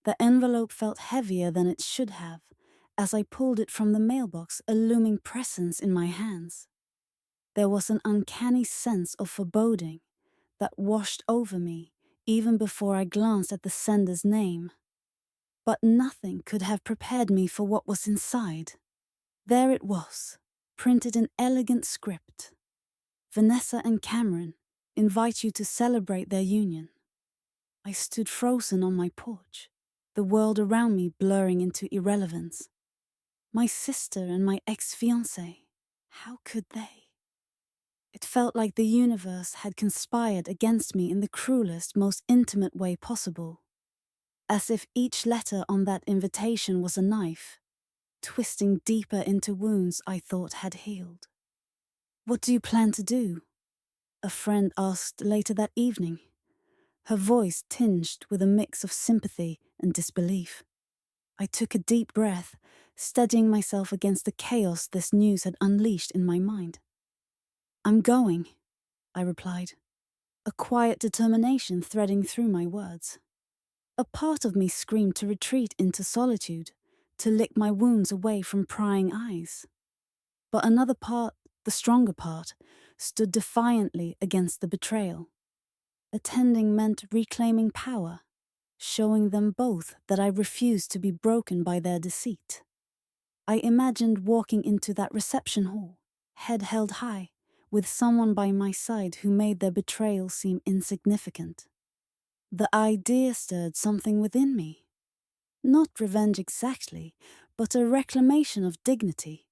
The envelope felt heavier than it should have, as I pulled it from the mailbox, a looming presence in my hands. There was an uncanny sense of foreboding that washed over me even before I glanced at the sender's name. But nothing could have prepared me for what was inside. There it was, printed in elegant script. Vanessa and Cameron invite you to celebrate their union. I stood frozen on my porch, the world around me blurring into irrelevance. My sister and my ex-fiancé, how could they? It felt like the universe had conspired against me in the cruelest, most intimate way possible. As if each letter on that invitation was a knife, twisting deeper into wounds I thought had healed. "What do you plan to do?" a friend asked later that evening, her voice tinged with a mix of sympathy and disbelief. I took a deep breath, steadying myself against the chaos this news had unleashed in my mind. "I'm going," I replied, a quiet determination threading through my words. A part of me screamed to retreat into solitude, to lick my wounds away from prying eyes. But another part, the stronger part, stood defiantly against the betrayal. Attending meant reclaiming power, showing them both that I refused to be broken by their deceit. I imagined walking into that reception hall, head held high, with someone by my side who made their betrayal seem insignificant. The idea stirred something within me. Not revenge exactly, but a reclamation of dignity.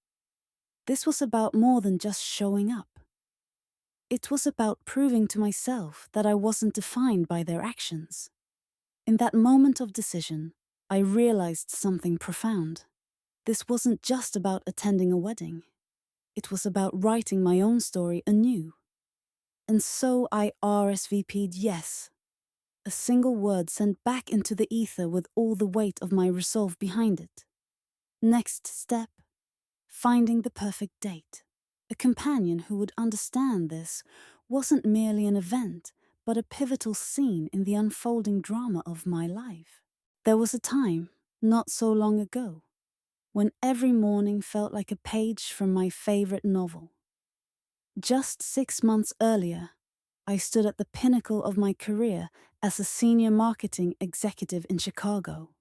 This was about more than just showing up. It was about proving to myself that I wasn't defined by their actions. In that moment of decision, I realized something profound. This wasn't just about attending a wedding. It was about writing my own story anew. And so I RSVP'd yes. A single word sent back into the ether with all the weight of my resolve behind it. Next step, finding the perfect date. A companion who would understand this wasn't merely an event, but a pivotal scene in the unfolding drama of my life. There was a time, not so long ago, when every morning felt like a page from my favorite novel. Just 6 months earlier, I stood at the pinnacle of my career as a senior marketing executive in Chicago.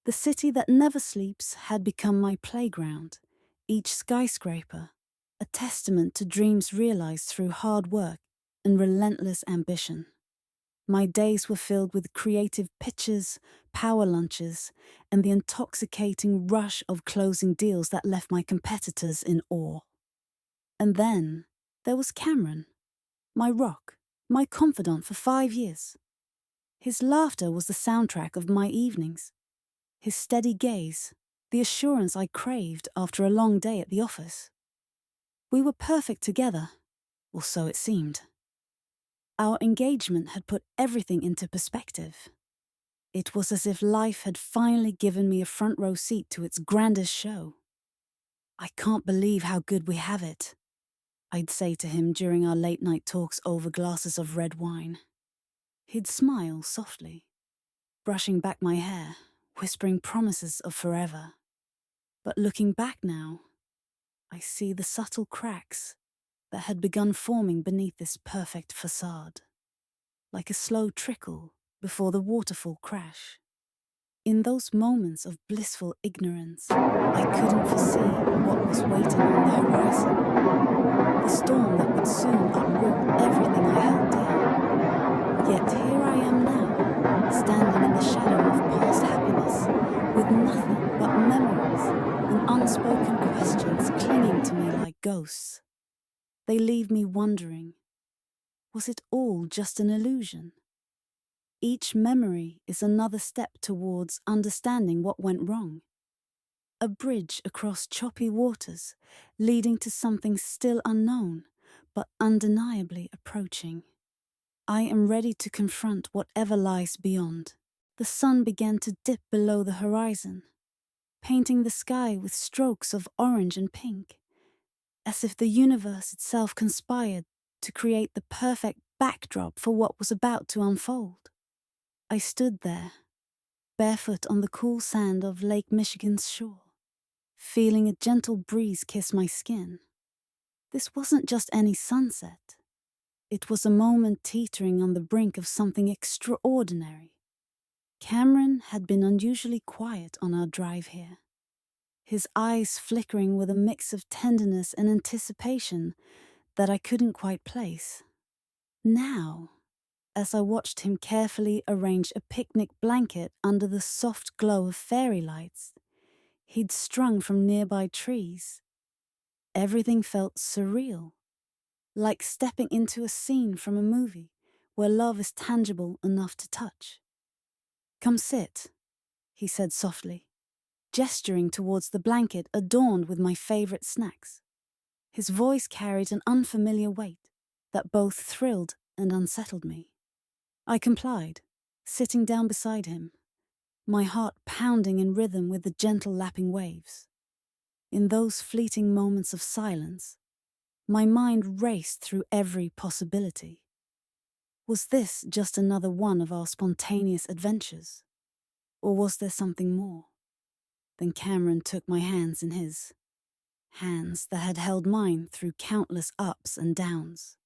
The city that never sleeps had become my playground, each skyscraper a testament to dreams realized through hard work and relentless ambition. My days were filled with creative pitches, power lunches, and the intoxicating rush of closing deals that left my competitors in awe. And then there was Cameron, my rock, my confidant for 5 years. His laughter was the soundtrack of my evenings. His steady gaze, the assurance I craved after a long day at the office. We were perfect together, or so it seemed. Our engagement had put everything into perspective. It was as if life had finally given me a front row seat to its grandest show. "I can't believe how good we have it," I'd say to him during our late-night talks over glasses of red wine. He'd smile softly, brushing back my hair, whispering promises of forever. But looking back now, I see the subtle cracks that had begun forming beneath this perfect facade, like a slow trickle before the waterfall crash. In those moments of blissful ignorance, I couldn't foresee what was waiting on the horizon, the storm that would soon uproot everything I held dear. Yet here I am now, standing in the shadow of past happiness, with nothing but memories and unspoken questions clinging to me like ghosts. They leave me wondering, was it all just an illusion? Each memory is another step towards understanding what went wrong. A bridge across choppy waters, leading to something still unknown, but undeniably approaching. I am ready to confront whatever lies beyond. The sun began to dip below the horizon, painting the sky with strokes of orange and pink, as if the universe itself conspired to create the perfect backdrop for what was about to unfold. I stood there, barefoot on the cool sand of Lake Michigan's shore, feeling a gentle breeze kiss my skin. This wasn't just any sunset. It was a moment teetering on the brink of something extraordinary. Cameron had been unusually quiet on our drive here, his eyes flickering with a mix of tenderness and anticipation that I couldn't quite place. Now, as I watched him carefully arrange a picnic blanket under the soft glow of fairy lights he'd strung from nearby trees, everything felt surreal, like stepping into a scene from a movie where love is tangible enough to touch. "Come sit," he said softly, gesturing towards the blanket adorned with my favorite snacks. His voice carried an unfamiliar weight that both thrilled and unsettled me. I complied, sitting down beside him, my heart pounding in rhythm with the gentle lapping waves. In those fleeting moments of silence, my mind raced through every possibility. Was this just another one of our spontaneous adventures? Or was there something more? Then Cameron took my hands in his, hands that had held mine through countless ups and downs,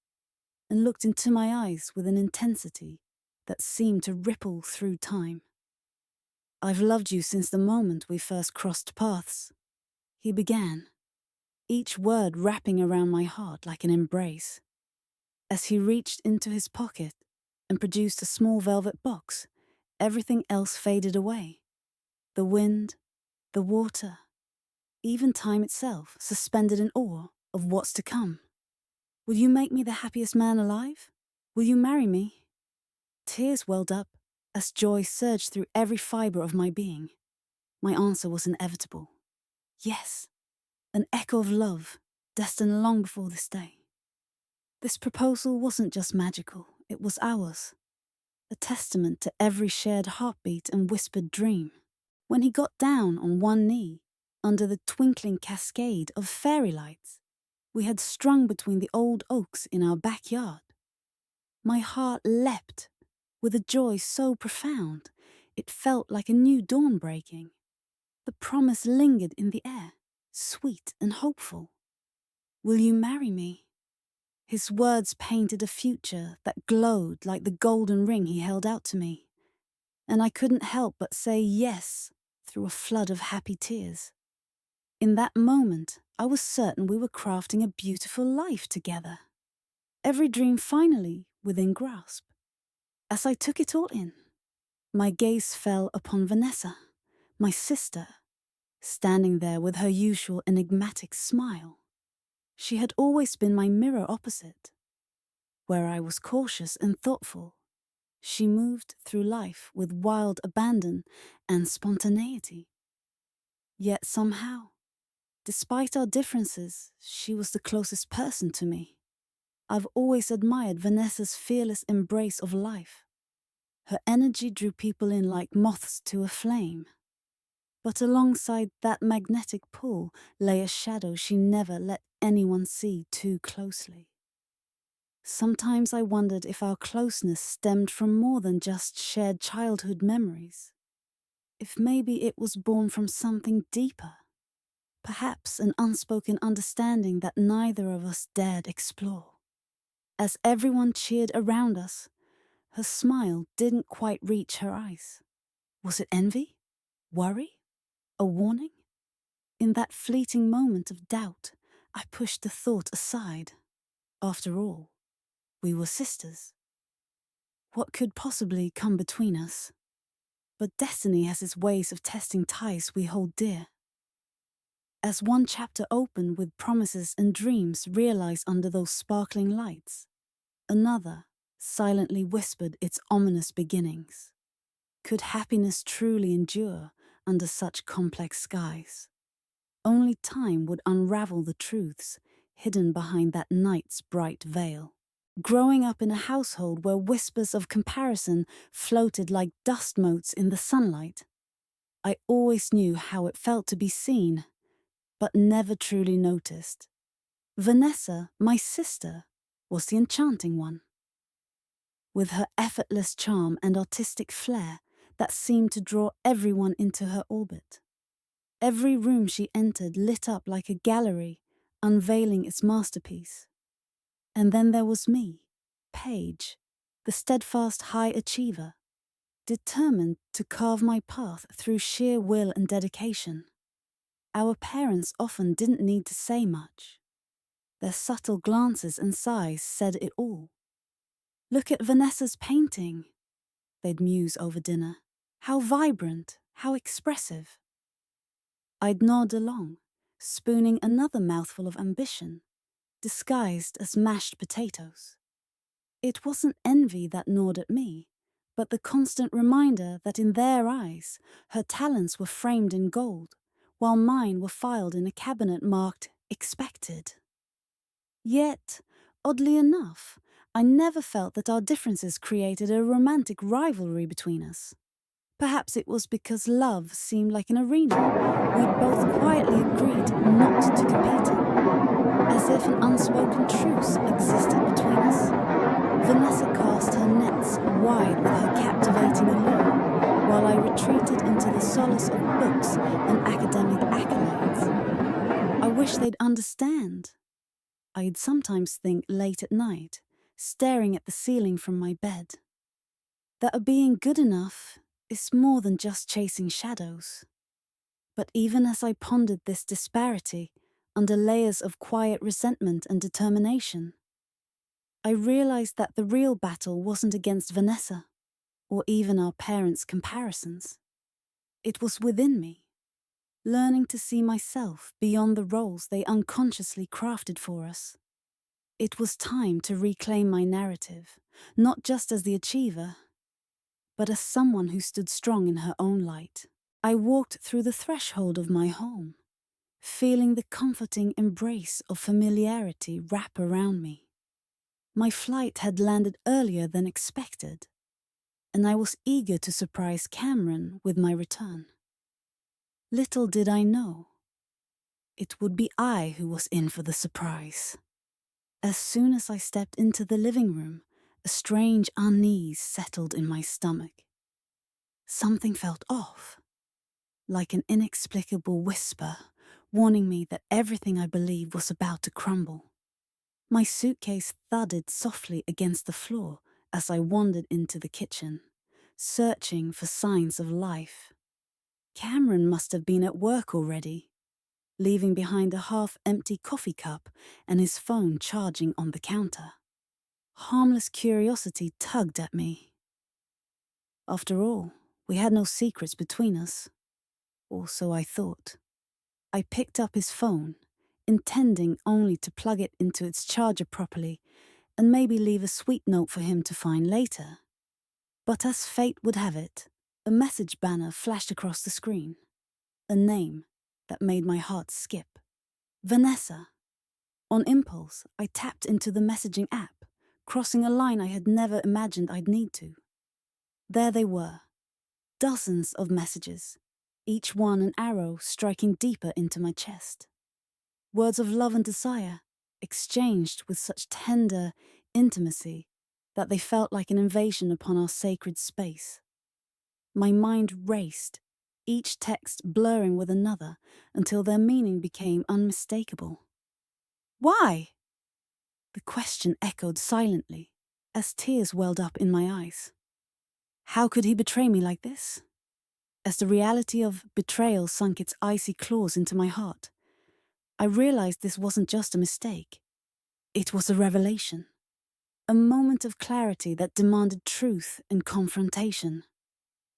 and looked into my eyes with an intensity that seemed to ripple through time. "I've loved you since the moment we first crossed paths," he began, each word wrapping around my heart like an embrace. As he reached into his pocket and produced a small velvet box, everything else faded away. The wind, the water, even time itself, suspended in awe of what's to come. "Will you make me the happiest man alive? Will you marry me?" Tears welled up as joy surged through every fiber of my being. My answer was inevitable. Yes, an echo of love, destined long before this day. This proposal wasn't just magical, it was ours, a testament to every shared heartbeat and whispered dream. When he got down on one knee, under the twinkling cascade of fairy lights we had strung between the old oaks in our backyard, my heart leapt with a joy so profound it felt like a new dawn breaking. The promise lingered in the air, sweet and hopeful. "Will you marry me?" His words painted a future that glowed like the golden ring he held out to me, and I couldn't help but say yes through a flood of happy tears. In that moment, I was certain we were crafting a beautiful life together. Every dream finally within grasp. As I took it all in, my gaze fell upon Vanessa, my sister, standing there with her usual enigmatic smile. She had always been my mirror opposite. Where I was cautious and thoughtful, she moved through life with wild abandon and spontaneity. Yet somehow, despite our differences, she was the closest person to me. I've always admired Vanessa's fearless embrace of life. Her energy drew people in like moths to a flame. But alongside that magnetic pull lay a shadow she never let anyone see too closely. Sometimes I wondered if our closeness stemmed from more than just shared childhood memories. If maybe it was born from something deeper. Perhaps an unspoken understanding that neither of us dared explore. As everyone cheered around us, her smile didn't quite reach her eyes. Was it envy? Worry? A warning? In that fleeting moment of doubt, I pushed the thought aside. After all, we were sisters. What could possibly come between us? But destiny has its ways of testing ties we hold dear. As one chapter opened with promises and dreams realized under those sparkling lights, another silently whispered its ominous beginnings. Could happiness truly endure under such complex skies? Only time would unravel the truths hidden behind that night's bright veil. Growing up in a household where whispers of comparison floated like dust motes in the sunlight, I always knew how it felt to be seen, but never truly noticed. Vanessa, my sister, was the enchanting one. With her effortless charm and artistic flair that seemed to draw everyone into her orbit. Every room she entered lit up like a gallery, unveiling its masterpiece. And then there was me, Paige, the steadfast high achiever, determined to carve my path through sheer will and dedication. Our parents often didn't need to say much. Their subtle glances and sighs said it all. "Look at Vanessa's painting," they'd muse over dinner. "How vibrant, how expressive." I'd nod along, spooning another mouthful of ambition, disguised as mashed potatoes. It wasn't envy that gnawed at me, but the constant reminder that in their eyes, her talents were framed in gold, while mine were filed in a cabinet marked expected. Yet, oddly enough, I never felt that our differences created a romantic rivalry between us. Perhaps it was because love seemed like an arena we'd both quietly agreed not to compete in, as if an unspoken truce existed between us. Vanessa cast her nets wide with her captivating allure, while I retreated into the solace of books and academic accolades. I wish they'd understand. I'd sometimes think late at night, staring at the ceiling from my bed, that a being good enough is more than just chasing shadows. But even as I pondered this disparity, under layers of quiet resentment and determination, I realized that the real battle wasn't against Vanessa, or even our parents' comparisons. It was within me, learning to see myself beyond the roles they unconsciously crafted for us. It was time to reclaim my narrative, not just as the achiever, but as someone who stood strong in her own light. I walked through the threshold of my home, feeling the comforting embrace of familiarity wrap around me. My flight had landed earlier than expected, and I was eager to surprise Cameron with my return. Little did I know, it would be I who was in for the surprise. As soon as I stepped into the living room, a strange unease settled in my stomach. Something felt off, like an inexplicable whisper warning me that everything I believed was about to crumble. My suitcase thudded softly against the floor as I wandered into the kitchen, searching for signs of life. Cameron must have been at work already, leaving behind a half-empty coffee cup and his phone charging on the counter. Harmless curiosity tugged at me. After all, we had no secrets between us. Or so I thought. I picked up his phone, intending only to plug it into its charger properly and maybe leave a sweet note for him to find later. But as fate would have it, a message banner flashed across the screen. A name that made my heart skip. Vanessa. On impulse, I tapped into the messaging app, crossing a line I had never imagined I'd need to. There they were, dozens of messages, each one an arrow striking deeper into my chest. Words of love and desire, exchanged with such tender intimacy that they felt like an invasion upon our sacred space. My mind raced, each text blurring with another until their meaning became unmistakable. Why? The question echoed silently as tears welled up in my eyes. How could he betray me like this? As the reality of betrayal sunk its icy claws into my heart, I realized this wasn't just a mistake. It was a revelation. A moment of clarity that demanded truth and confrontation.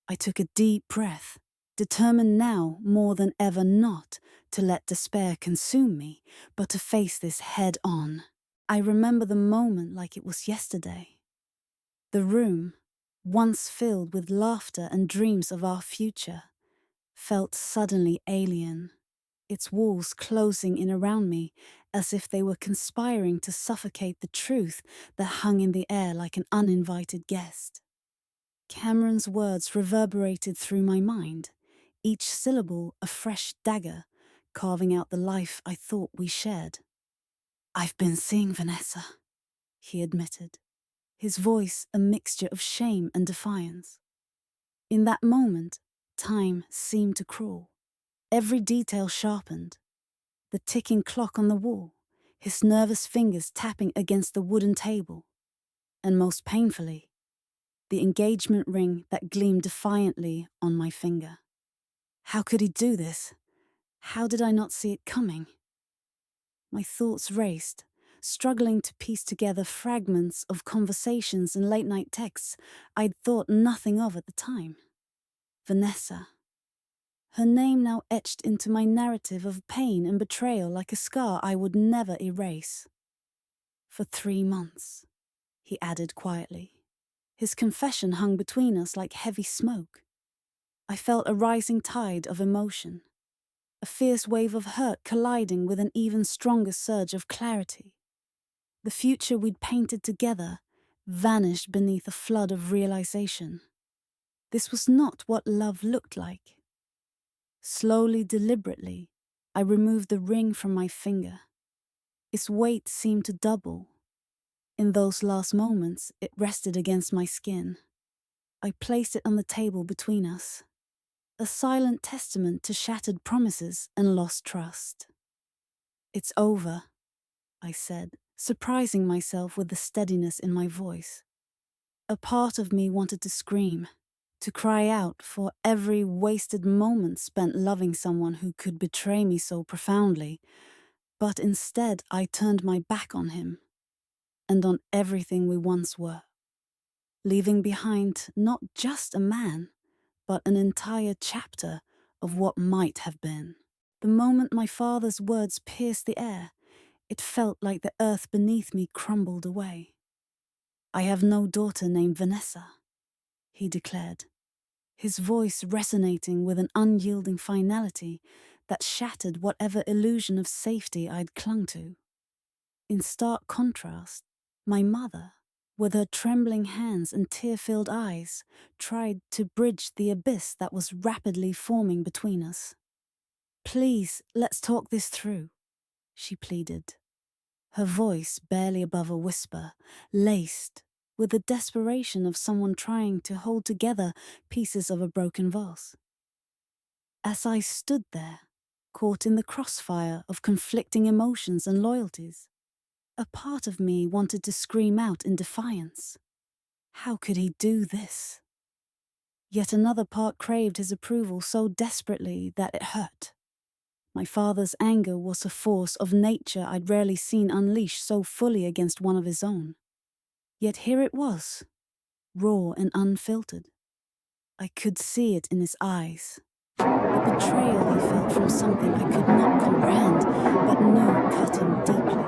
I took a deep breath, determined now more than ever not to let despair consume me, but to face this head on. I remember the moment like it was yesterday. The room, once filled with laughter and dreams of our future, felt suddenly alien, its walls closing in around me as if they were conspiring to suffocate the truth that hung in the air like an uninvited guest. Cameron's words reverberated through my mind, each syllable a fresh dagger, carving out the life I thought we shared. "I've been seeing Vanessa," he admitted, his voice a mixture of shame and defiance. In that moment, time seemed to crawl. Every detail sharpened. The ticking clock on the wall, his nervous fingers tapping against the wooden table, and most painfully, the engagement ring that gleamed defiantly on my finger. How could he do this? How did I not see it coming? My thoughts raced, struggling to piece together fragments of conversations and late-night texts I'd thought nothing of at the time. Vanessa. Her name now etched into my narrative of pain and betrayal like a scar I would never erase. For 3 months, he added quietly. His confession hung between us like heavy smoke. I felt a rising tide of emotion, a fierce wave of hurt colliding with an even stronger surge of clarity. The future we'd painted together vanished beneath a flood of realization. This was not what love looked like. Slowly, deliberately, I removed the ring from my finger. Its weight seemed to double. In those last moments, it rested against my skin. I placed it on the table between us, a silent testament to shattered promises and lost trust. "It's over," I said, surprising myself with the steadiness in my voice. A part of me wanted to scream, to cry out for every wasted moment spent loving someone who could betray me so profoundly, but instead I turned my back on him, and on everything we once were, leaving behind not just a man, but an entire chapter of what might have been. The moment my father's words pierced the air, it felt like the earth beneath me crumbled away. "I have no daughter named Vanessa," he declared, his voice resonating with an unyielding finality that shattered whatever illusion of safety I'd clung to. In stark contrast, my mother, with her trembling hands and tear-filled eyes, tried to bridge the abyss that was rapidly forming between us. "Please, let's talk this through," she pleaded, her voice barely above a whisper, laced with the desperation of someone trying to hold together pieces of a broken vase. As I stood there, caught in the crossfire of conflicting emotions and loyalties, a part of me wanted to scream out in defiance. How could he do this? Yet another part craved his approval so desperately that it hurt. My father's anger was a force of nature I'd rarely seen unleashed so fully against one of his own. Yet here it was, raw and unfiltered. I could see it in his eyes. The betrayal he felt from something I could not comprehend, but knew cut him deeply.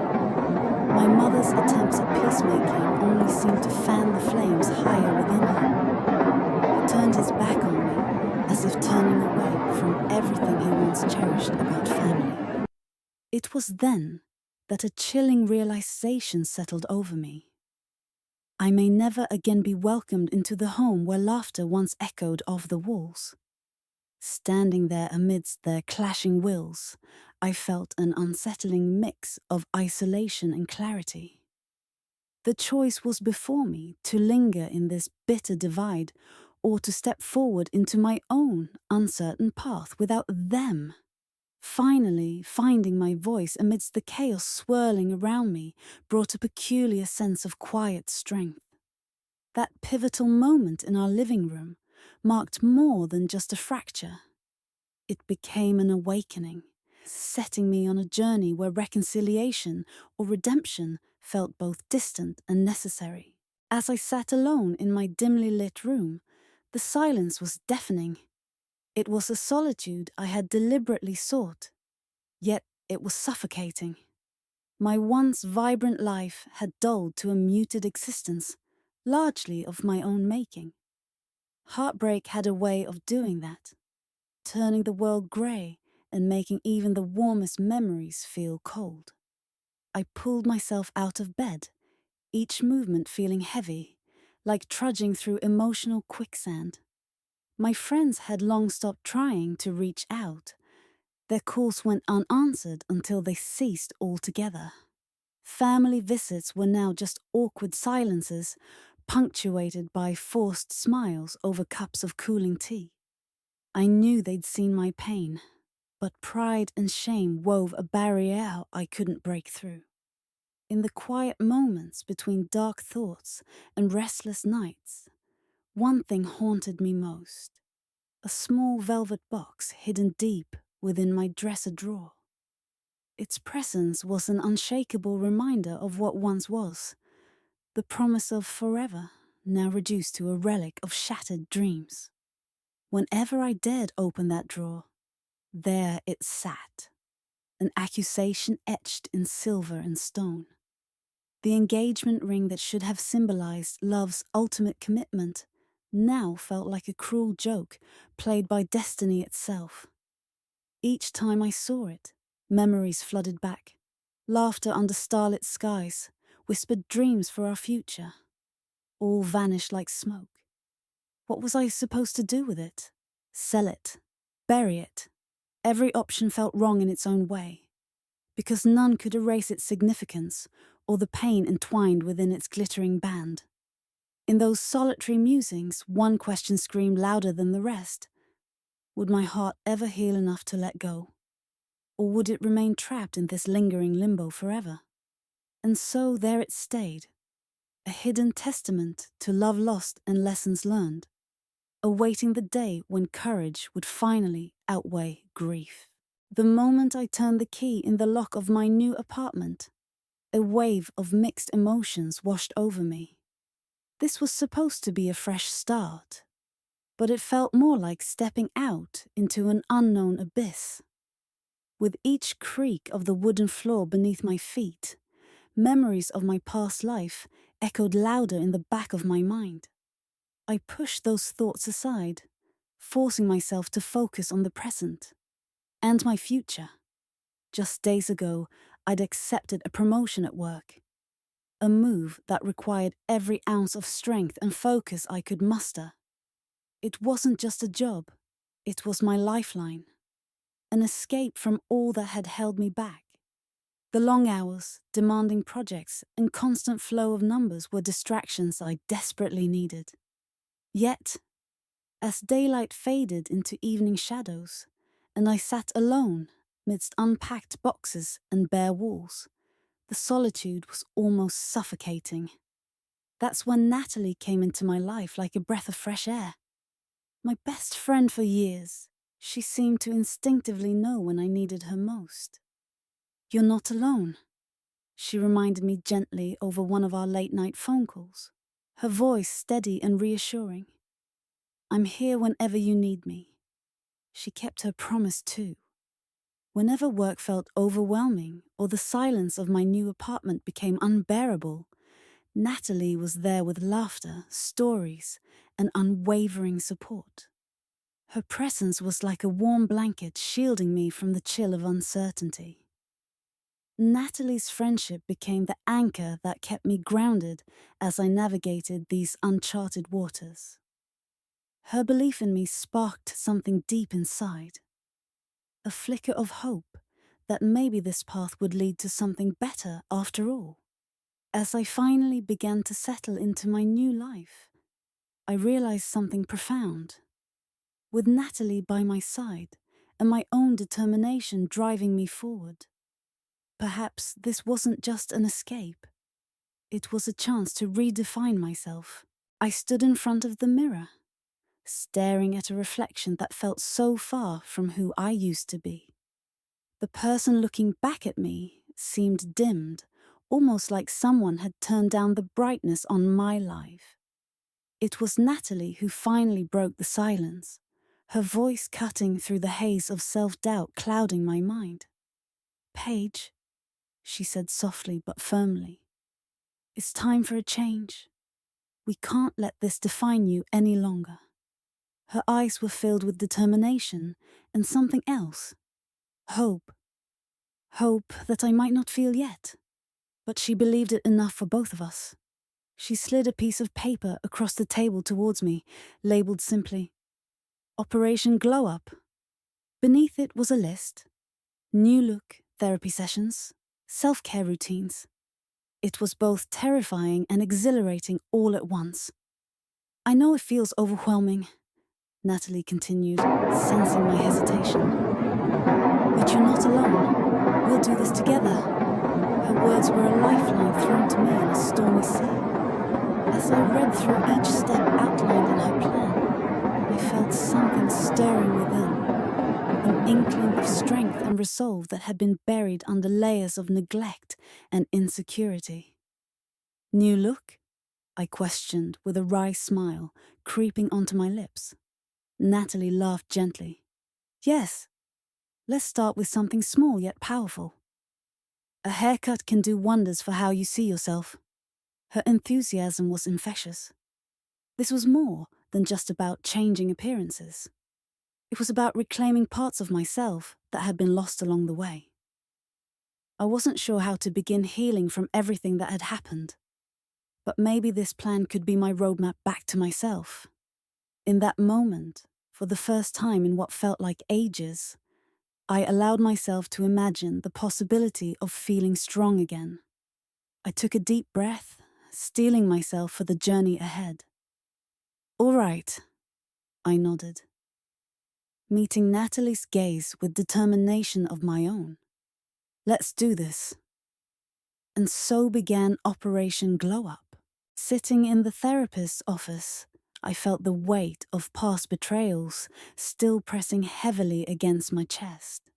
My mother's attempts at peacemaking only seemed to fan the flames higher within him. He turned his back on me, as if turning away from everything he once cherished about family. It was then that a chilling realization settled over me. I may never again be welcomed into the home where laughter once echoed off the walls. Standing there amidst their clashing wills, I felt an unsettling mix of isolation and clarity. The choice was before me to linger in this bitter divide or to step forward into my own uncertain path without them. Finally, finding my voice amidst the chaos swirling around me brought a peculiar sense of quiet strength. That pivotal moment in our living room marked more than just a fracture. It became an awakening, setting me on a journey where reconciliation or redemption felt both distant and necessary. As I sat alone in my dimly lit room, the silence was deafening. It was a solitude I had deliberately sought, yet it was suffocating. My once vibrant life had dulled to a muted existence, largely of my own making. Heartbreak had a way of doing that, turning the world grey and making even the warmest memories feel cold. I pulled myself out of bed, each movement feeling heavy, like trudging through emotional quicksand. My friends had long stopped trying to reach out. Their calls went unanswered until they ceased altogether. Family visits were now just awkward silences, punctuated by forced smiles over cups of cooling tea. I knew they'd seen my pain, but pride and shame wove a barrier I couldn't break through. In the quiet moments between dark thoughts and restless nights, one thing haunted me most: a small velvet box hidden deep within my dresser drawer. Its presence was an unshakable reminder of what once was, the promise of forever, now reduced to a relic of shattered dreams. Whenever I dared open that drawer, there it sat, an accusation etched in silver and stone. The engagement ring that should have symbolized love's ultimate commitment now felt like a cruel joke played by destiny itself. Each time I saw it, memories flooded back. Laughter under starlit skies, whispered dreams for our future. All vanished like smoke. What was I supposed to do with it? Sell it? Bury it? Every option felt wrong in its own way, because none could erase its significance or the pain entwined within its glittering band. In those solitary musings, one question screamed louder than the rest. Would my heart ever heal enough to let go? Or would it remain trapped in this lingering limbo forever? And so there it stayed, a hidden testament to love lost and lessons learned, awaiting the day when courage would finally outweigh grief. The moment I turned the key in the lock of my new apartment, a wave of mixed emotions washed over me. This was supposed to be a fresh start, but it felt more like stepping out into an unknown abyss. With each creak of the wooden floor beneath my feet, memories of my past life echoed louder in the back of my mind. I pushed those thoughts aside, forcing myself to focus on the present and my future. Just days ago, I'd accepted a promotion at work, a move that required every ounce of strength and focus I could muster. It wasn't just a job, it was my lifeline, an escape from all that had held me back. The long hours, demanding projects, and constant flow of numbers were distractions I desperately needed. Yet, as daylight faded into evening shadows, and I sat alone midst unpacked boxes and bare walls, the solitude was almost suffocating. That's when Natalie came into my life like a breath of fresh air. My best friend for years, she seemed to instinctively know when I needed her most. "You're not alone," she reminded me gently over one of our late-night phone calls, her voice steady and reassuring. "I'm here whenever you need me." She kept her promise too. Whenever work felt overwhelming or the silence of my new apartment became unbearable, Natalie was there with laughter, stories, and unwavering support. Her presence was like a warm blanket shielding me from the chill of uncertainty. Natalie's friendship became the anchor that kept me grounded as I navigated these uncharted waters. Her belief in me sparked something deep inside, a flicker of hope that maybe this path would lead to something better after all. As I finally began to settle into my new life, I realized something profound. With Natalie by my side and my own determination driving me forward, perhaps this wasn't just an escape. It was a chance to redefine myself. I stood in front of the mirror, staring at a reflection that felt so far from who I used to be. The person looking back at me seemed dimmed, almost like someone had turned down the brightness on my life. It was Natalie who finally broke the silence, her voice cutting through the haze of self-doubt clouding my mind. "Paige," she said softly but firmly, "it's time for a change. We can't let this define you any longer." Her eyes were filled with determination and something else. Hope. Hope that I might not feel yet. But she believed it enough for both of us. She slid a piece of paper across the table towards me, labeled simply, "Operation Glow Up." Beneath it was a list: new look, therapy sessions, self-care routines. It was both terrifying and exhilarating all at once. I know it feels overwhelming, Natalie continued, sensing my hesitation. But you're not alone. We'll do this together. Her words were a lifeline thrown to me in a stormy sea. As I read through each step outlined in her plan, I felt something stirring within, an inkling of strength and resolve that had been buried under layers of neglect and insecurity. New look? I questioned with a wry smile creeping onto my lips. Natalie laughed gently. Yes, let's start with something small yet powerful. A haircut can do wonders for how you see yourself. Her enthusiasm was infectious. This was more than just about changing appearances. It was about reclaiming parts of myself that had been lost along the way. I wasn't sure how to begin healing from everything that had happened, but maybe this plan could be my roadmap back to myself. In that moment, for the first time in what felt like ages, I allowed myself to imagine the possibility of feeling strong again. I took a deep breath, steeling myself for the journey ahead. All right, I nodded, meeting Natalie's gaze with determination of my own. Let's do this. And so began Operation Glow Up. Sitting in the therapist's office, I felt the weight of past betrayals still pressing heavily against my chest.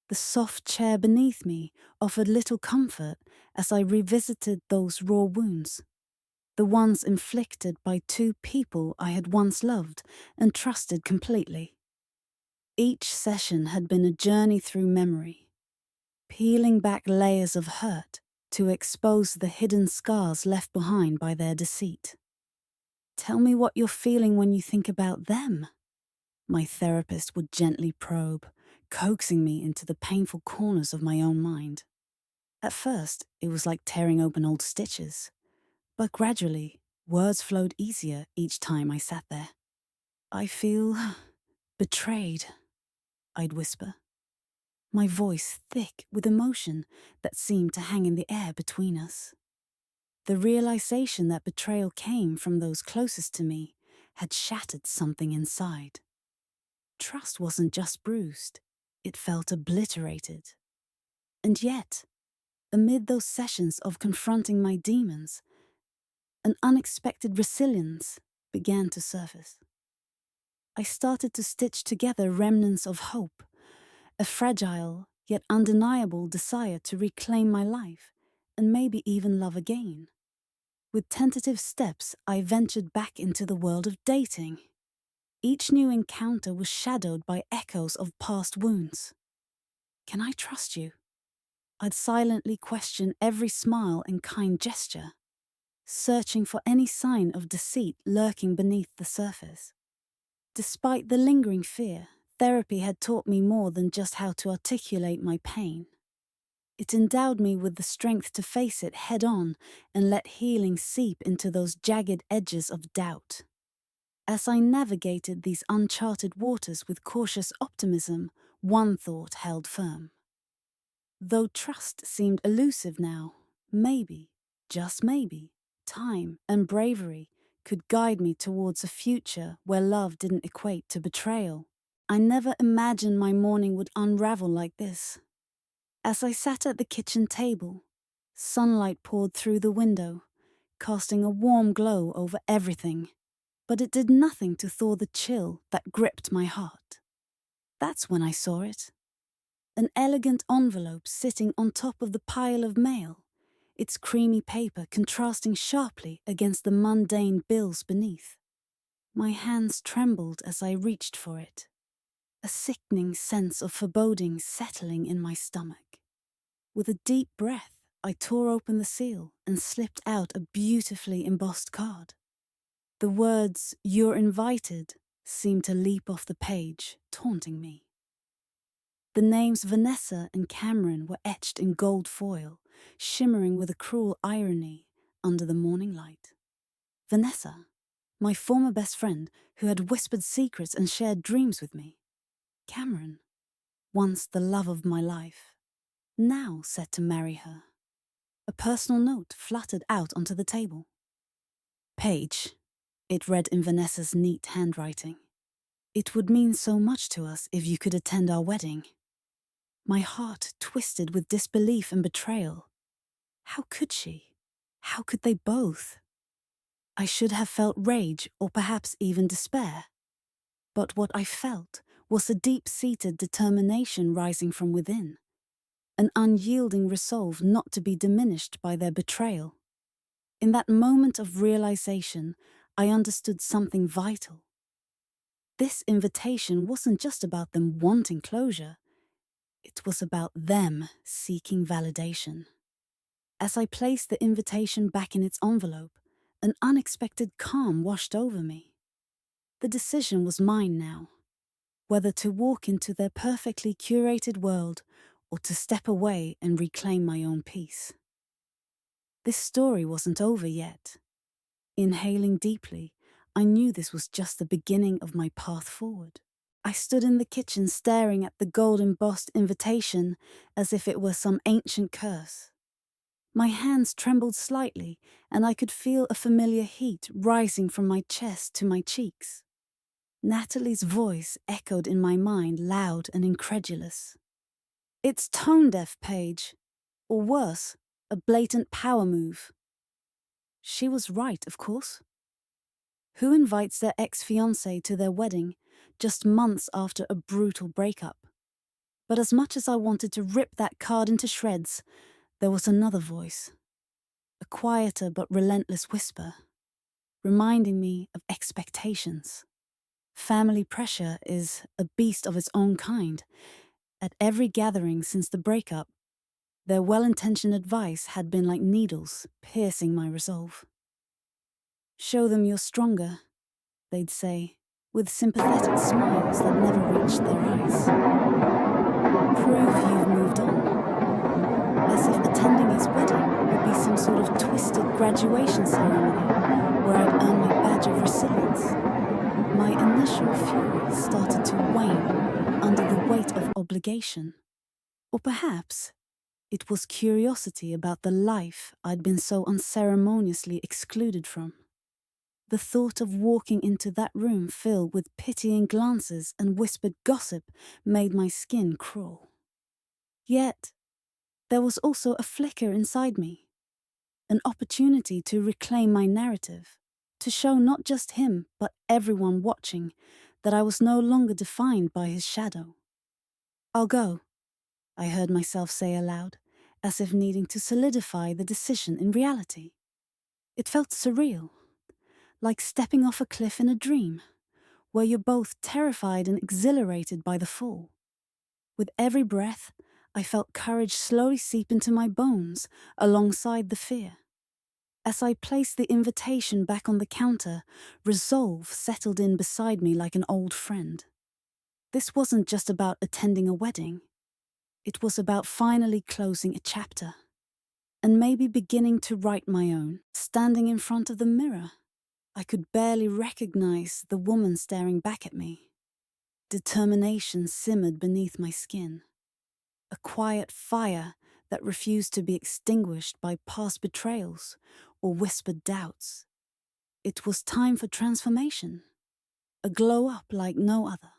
The soft chair beneath me offered little comfort as I revisited those raw wounds, the ones inflicted by two people I had once loved and trusted completely. Each session had been a journey through memory, peeling back layers of hurt to expose the hidden scars left behind by their deceit. Tell me what you're feeling when you think about them, my therapist would gently probe, coaxing me into the painful corners of my own mind. At first, it was like tearing open old stitches, but gradually, words flowed easier each time I sat there. I feel betrayed, I'd whisper, my voice thick with emotion that seemed to hang in the air between us. The realization that betrayal came from those closest to me had shattered something inside. Trust wasn't just bruised, it felt obliterated. And yet, amid those sessions of confronting my demons, an unexpected resilience began to surface. I started to stitch together remnants of hope, a fragile yet undeniable desire to reclaim my life and maybe even love again. With tentative steps, I ventured back into the world of dating. Each new encounter was shadowed by echoes of past wounds. Can I trust you? I'd silently question every smile and kind gesture, searching for any sign of deceit lurking beneath the surface. Despite the lingering fear, therapy had taught me more than just how to articulate my pain. It endowed me with the strength to face it head-on and let healing seep into those jagged edges of doubt. As I navigated these uncharted waters with cautious optimism, one thought held firm. Though trust seemed elusive now, maybe, just maybe, time and bravery could guide me towards a future where love didn't equate to betrayal. I never imagined my morning would unravel like this. As I sat at the kitchen table, sunlight poured through the window, casting a warm glow over everything. But it did nothing to thaw the chill that gripped my heart. That's when I saw it. An elegant envelope sitting on top of the pile of mail, its creamy paper contrasting sharply against the mundane bills beneath. My hands trembled as I reached for it, a sickening sense of foreboding settling in my stomach. With a deep breath, I tore open the seal and slipped out a beautifully embossed card. The words, "You're invited," seemed to leap off the page, taunting me. The names Vanessa and Cameron were etched in gold foil, shimmering with a cruel irony under the morning light. Vanessa, my former best friend who had whispered secrets and shared dreams with me. Cameron, once the love of my life, now set to marry her. A personal note fluttered out onto the table. "Paige," it read in Vanessa's neat handwriting. "It would mean so much to us if you could attend our wedding." My heart twisted with disbelief and betrayal. How could she? How could they both? I should have felt rage or perhaps even despair. But what I felt was a deep-seated determination rising from within, an unyielding resolve not to be diminished by their betrayal. In that moment of realization, I understood something vital. This invitation wasn't just about them wanting closure. It was about them seeking validation. As I placed the invitation back in its envelope, an unexpected calm washed over me. The decision was mine now, whether to walk into their perfectly curated world or to step away and reclaim my own peace. This story wasn't over yet. Inhaling deeply, I knew this was just the beginning of my path forward. I stood in the kitchen staring at the gold-embossed invitation as if it were some ancient curse. My hands trembled slightly, and I could feel a familiar heat rising from my chest to my cheeks. Natalie's voice echoed in my mind, loud and incredulous. "It's tone-deaf, Paige. Or worse, a blatant power move." She was right, of course. Who invites their ex-fiancé to their wedding just months after a brutal breakup? But as much as I wanted to rip that card into shreds, there was another voice, a quieter but relentless whisper, reminding me of expectations. Family pressure is a beast of its own kind. At every gathering since the breakup, their well-intentioned advice had been like needles piercing my resolve. "Show them you're stronger," they'd say, with sympathetic smiles that never reached their eyes. "Prove you've moved on," as if attending his wedding would be some sort of twisted graduation ceremony where I'd earn my badge of resilience. My initial fury started to wane under the weight of obligation. Or perhaps it was curiosity about the life I'd been so unceremoniously excluded from. The thought of walking into that room filled with pitying glances and whispered gossip made my skin crawl. Yet, there was also a flicker inside me, an opportunity to reclaim my narrative, to show not just him, but everyone watching, that I was no longer defined by his shadow. "I'll go," I heard myself say aloud, as if needing to solidify the decision in reality. It felt surreal, like stepping off a cliff in a dream, where you're both terrified and exhilarated by the fall. With every breath, I felt courage slowly seep into my bones alongside the fear. As I placed the invitation back on the counter, resolve settled in beside me like an old friend. This wasn't just about attending a wedding. It was about finally closing a chapter, and maybe beginning to write my own. Standing in front of the mirror, I could barely recognize the woman staring back at me. Determination simmered beneath my skin, a quiet fire that refused to be extinguished by past betrayals or whispered doubts. It was time for transformation, a glow-up like no other.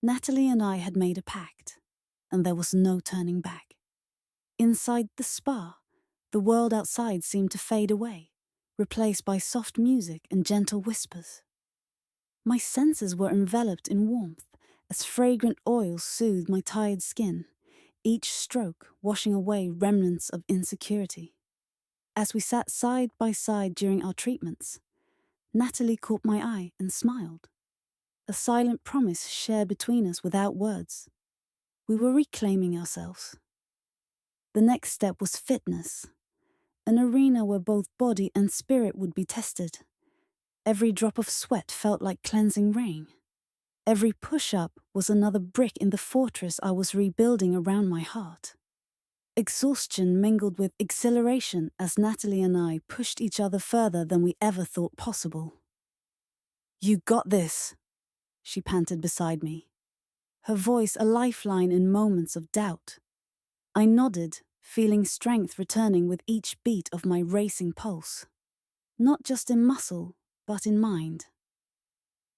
Natalie and I had made a pact, and there was no turning back. Inside the spa, the world outside seemed to fade away, replaced by soft music and gentle whispers. My senses were enveloped in warmth as fragrant oils soothed my tired skin, each stroke washing away remnants of insecurity. As we sat side by side during our treatments, Natalie caught my eye and smiled, a silent promise shared between us without words. We were reclaiming ourselves. The next step was fitness, an arena where both body and spirit would be tested. Every drop of sweat felt like cleansing rain. Every push-up was another brick in the fortress I was rebuilding around my heart. Exhaustion mingled with exhilaration as Natalie and I pushed each other further than we ever thought possible. "You got this," she panted beside me, her voice a lifeline in moments of doubt. I nodded, feeling strength returning with each beat of my racing pulse. Not just in muscle, but in mind.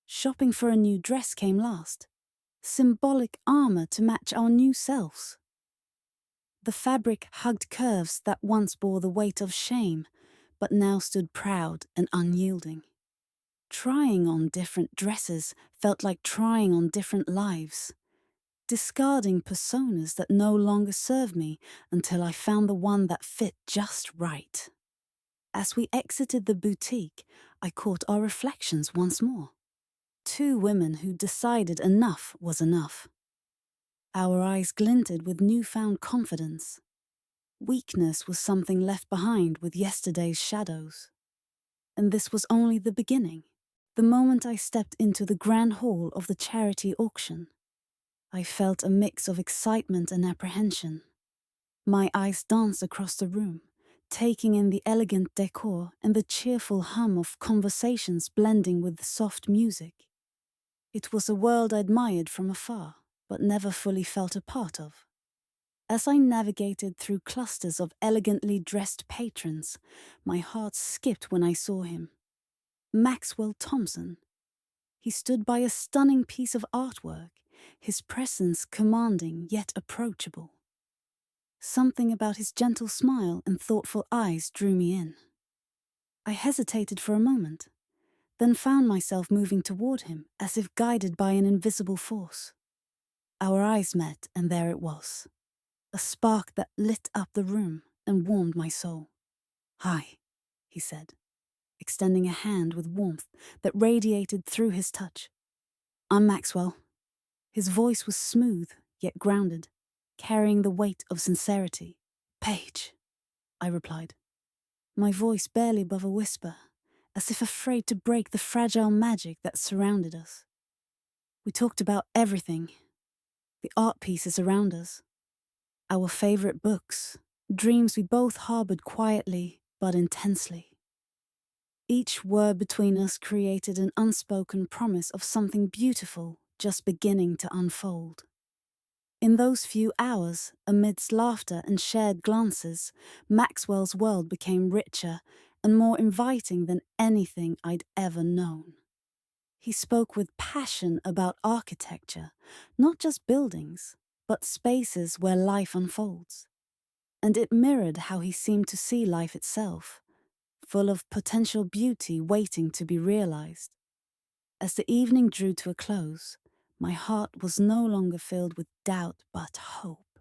Shopping for a new dress came last, symbolic armor to match our new selves. The fabric hugged curves that once bore the weight of shame, but now stood proud and unyielding. Trying on different dresses felt like trying on different lives, discarding personas that no longer served me until I found the one that fit just right. As we exited the boutique, I caught our reflections once more. Two women who decided enough was enough. Our eyes glinted with newfound confidence. Weakness was something left behind with yesterday's shadows. And this was only the beginning. The moment I stepped into the grand hall of the charity auction, I felt a mix of excitement and apprehension. My eyes danced across the room, taking in the elegant decor and the cheerful hum of conversations blending with the soft music. It was a world I admired from afar, but never fully felt a part of. As I navigated through clusters of elegantly dressed patrons, my heart skipped when I saw him. Maxwell Thompson. He stood by a stunning piece of artwork, his presence commanding yet approachable. Something about his gentle smile and thoughtful eyes drew me in. I hesitated for a moment, then found myself moving toward him as if guided by an invisible force. Our eyes met, and there it was, a spark that lit up the room and warmed my soul. "Hi," he said, extending a hand with warmth that radiated through his touch. "I'm Maxwell." His voice was smooth yet grounded, carrying the weight of sincerity. "Paige," I replied, my voice barely above a whisper, as if afraid to break the fragile magic that surrounded us. We talked about everything, the art pieces around us, our favorite books, dreams we both harbored quietly but intensely. Each word between us created an unspoken promise of something beautiful just beginning to unfold. In those few hours, amidst laughter and shared glances, Maxwell's world became richer and more inviting than anything I'd ever known. He spoke with passion about architecture, not just buildings, but spaces where life unfolds. And it mirrored how he seemed to see life itself, full of potential beauty waiting to be realized. As the evening drew to a close, my heart was no longer filled with doubt but hope.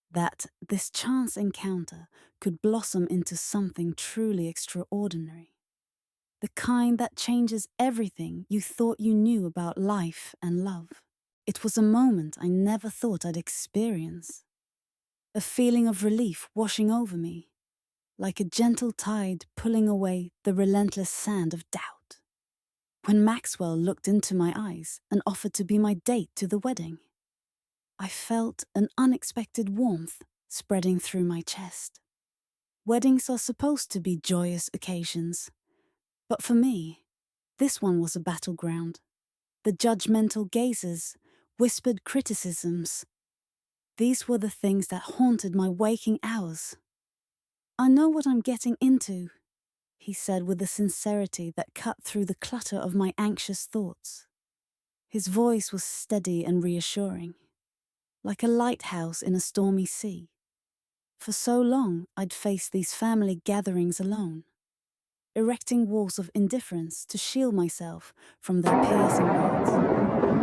That this chance encounter could blossom into something truly extraordinary. The kind that changes everything you thought you knew about life and love. It was a moment I never thought I'd experience. A feeling of relief washing over me, like a gentle tide pulling away the relentless sand of doubt. When Maxwell looked into my eyes and offered to be my date to the wedding, I felt an unexpected warmth spreading through my chest. Weddings are supposed to be joyous occasions, but for me, this one was a battleground. The judgmental gazes, whispered criticisms, these were the things that haunted my waking hours. "I know what I'm getting into," he said with a sincerity that cut through the clutter of my anxious thoughts. His voice was steady and reassuring, like a lighthouse in a stormy sea. For so long, I'd faced these family gatherings alone, erecting walls of indifference to shield myself from their piercing words.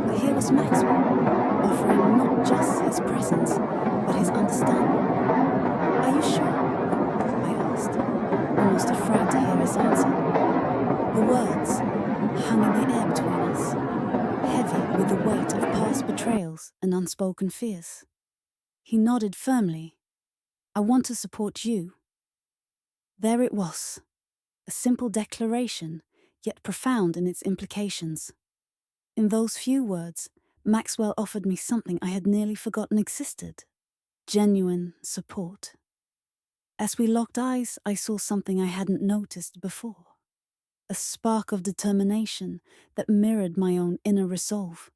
But here was Maxwell, offering not just his presence, but his understanding. "Are you sure?" I asked, almost afraid to hear his answer. The words hung in the air between us, heavy with the weight of past betrayals and unspoken fears. He nodded firmly. "I want to support you." There it was, a simple declaration, yet profound in its implications. In those few words, Maxwell offered me something I had nearly forgotten existed: genuine support. As we locked eyes, I saw something I hadn't noticed before. A spark of determination that mirrored my own inner resolve.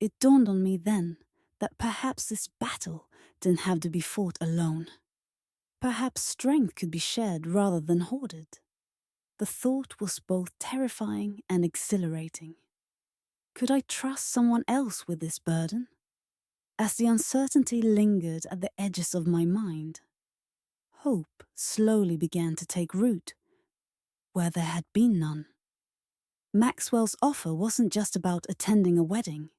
It dawned on me then that perhaps this battle didn't have to be fought alone. Perhaps strength could be shared rather than hoarded. The thought was both terrifying and exhilarating. Could I trust someone else with this burden? As the uncertainty lingered at the edges of my mind, hope slowly began to take root where there had been none. Maxwell's offer wasn't just about attending a wedding.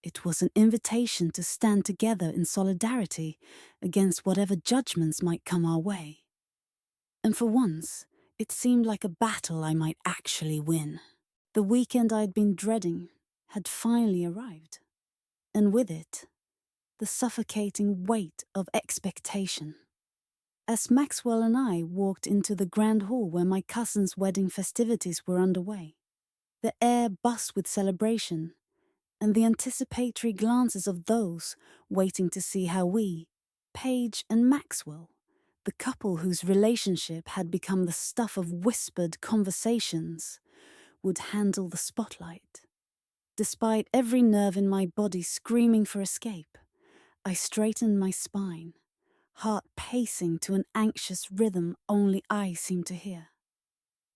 It was an invitation to stand together in solidarity against whatever judgments might come our way. And for once, it seemed like a battle I might actually win. The weekend I'd been dreading had finally arrived, and with it, the suffocating weight of expectation. As Maxwell and I walked into the grand hall where my cousin's wedding festivities were underway, the air buzzed with celebration, and the anticipatory glances of those waiting to see how we, Paige and Maxwell, the couple whose relationship had become the stuff of whispered conversations, would handle the spotlight. Despite every nerve in my body screaming for escape, I straightened my spine, heart pacing to an anxious rhythm only I seemed to hear.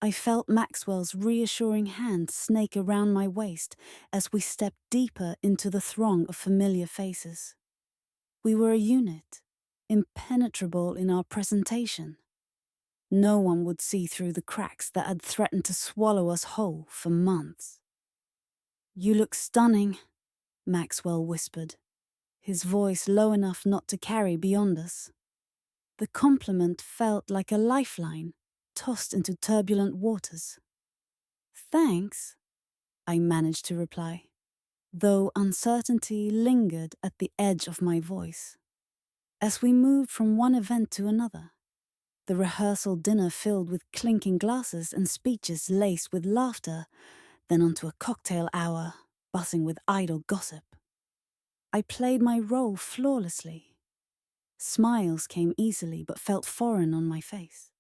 I felt Maxwell's reassuring hand snake around my waist as we stepped deeper into the throng of familiar faces. We were a unit, impenetrable in our presentation. No one would see through the cracks that had threatened to swallow us whole for months. "You look stunning," Maxwell whispered, his voice low enough not to carry beyond us. The compliment felt like a lifeline tossed into turbulent waters. "Thanks," I managed to reply, though uncertainty lingered at the edge of my voice. As we moved from one event to another, the rehearsal dinner filled with clinking glasses and speeches laced with laughter, then onto a cocktail hour buzzing with idle gossip, I played my role flawlessly. Smiles came easily but felt foreign on my face.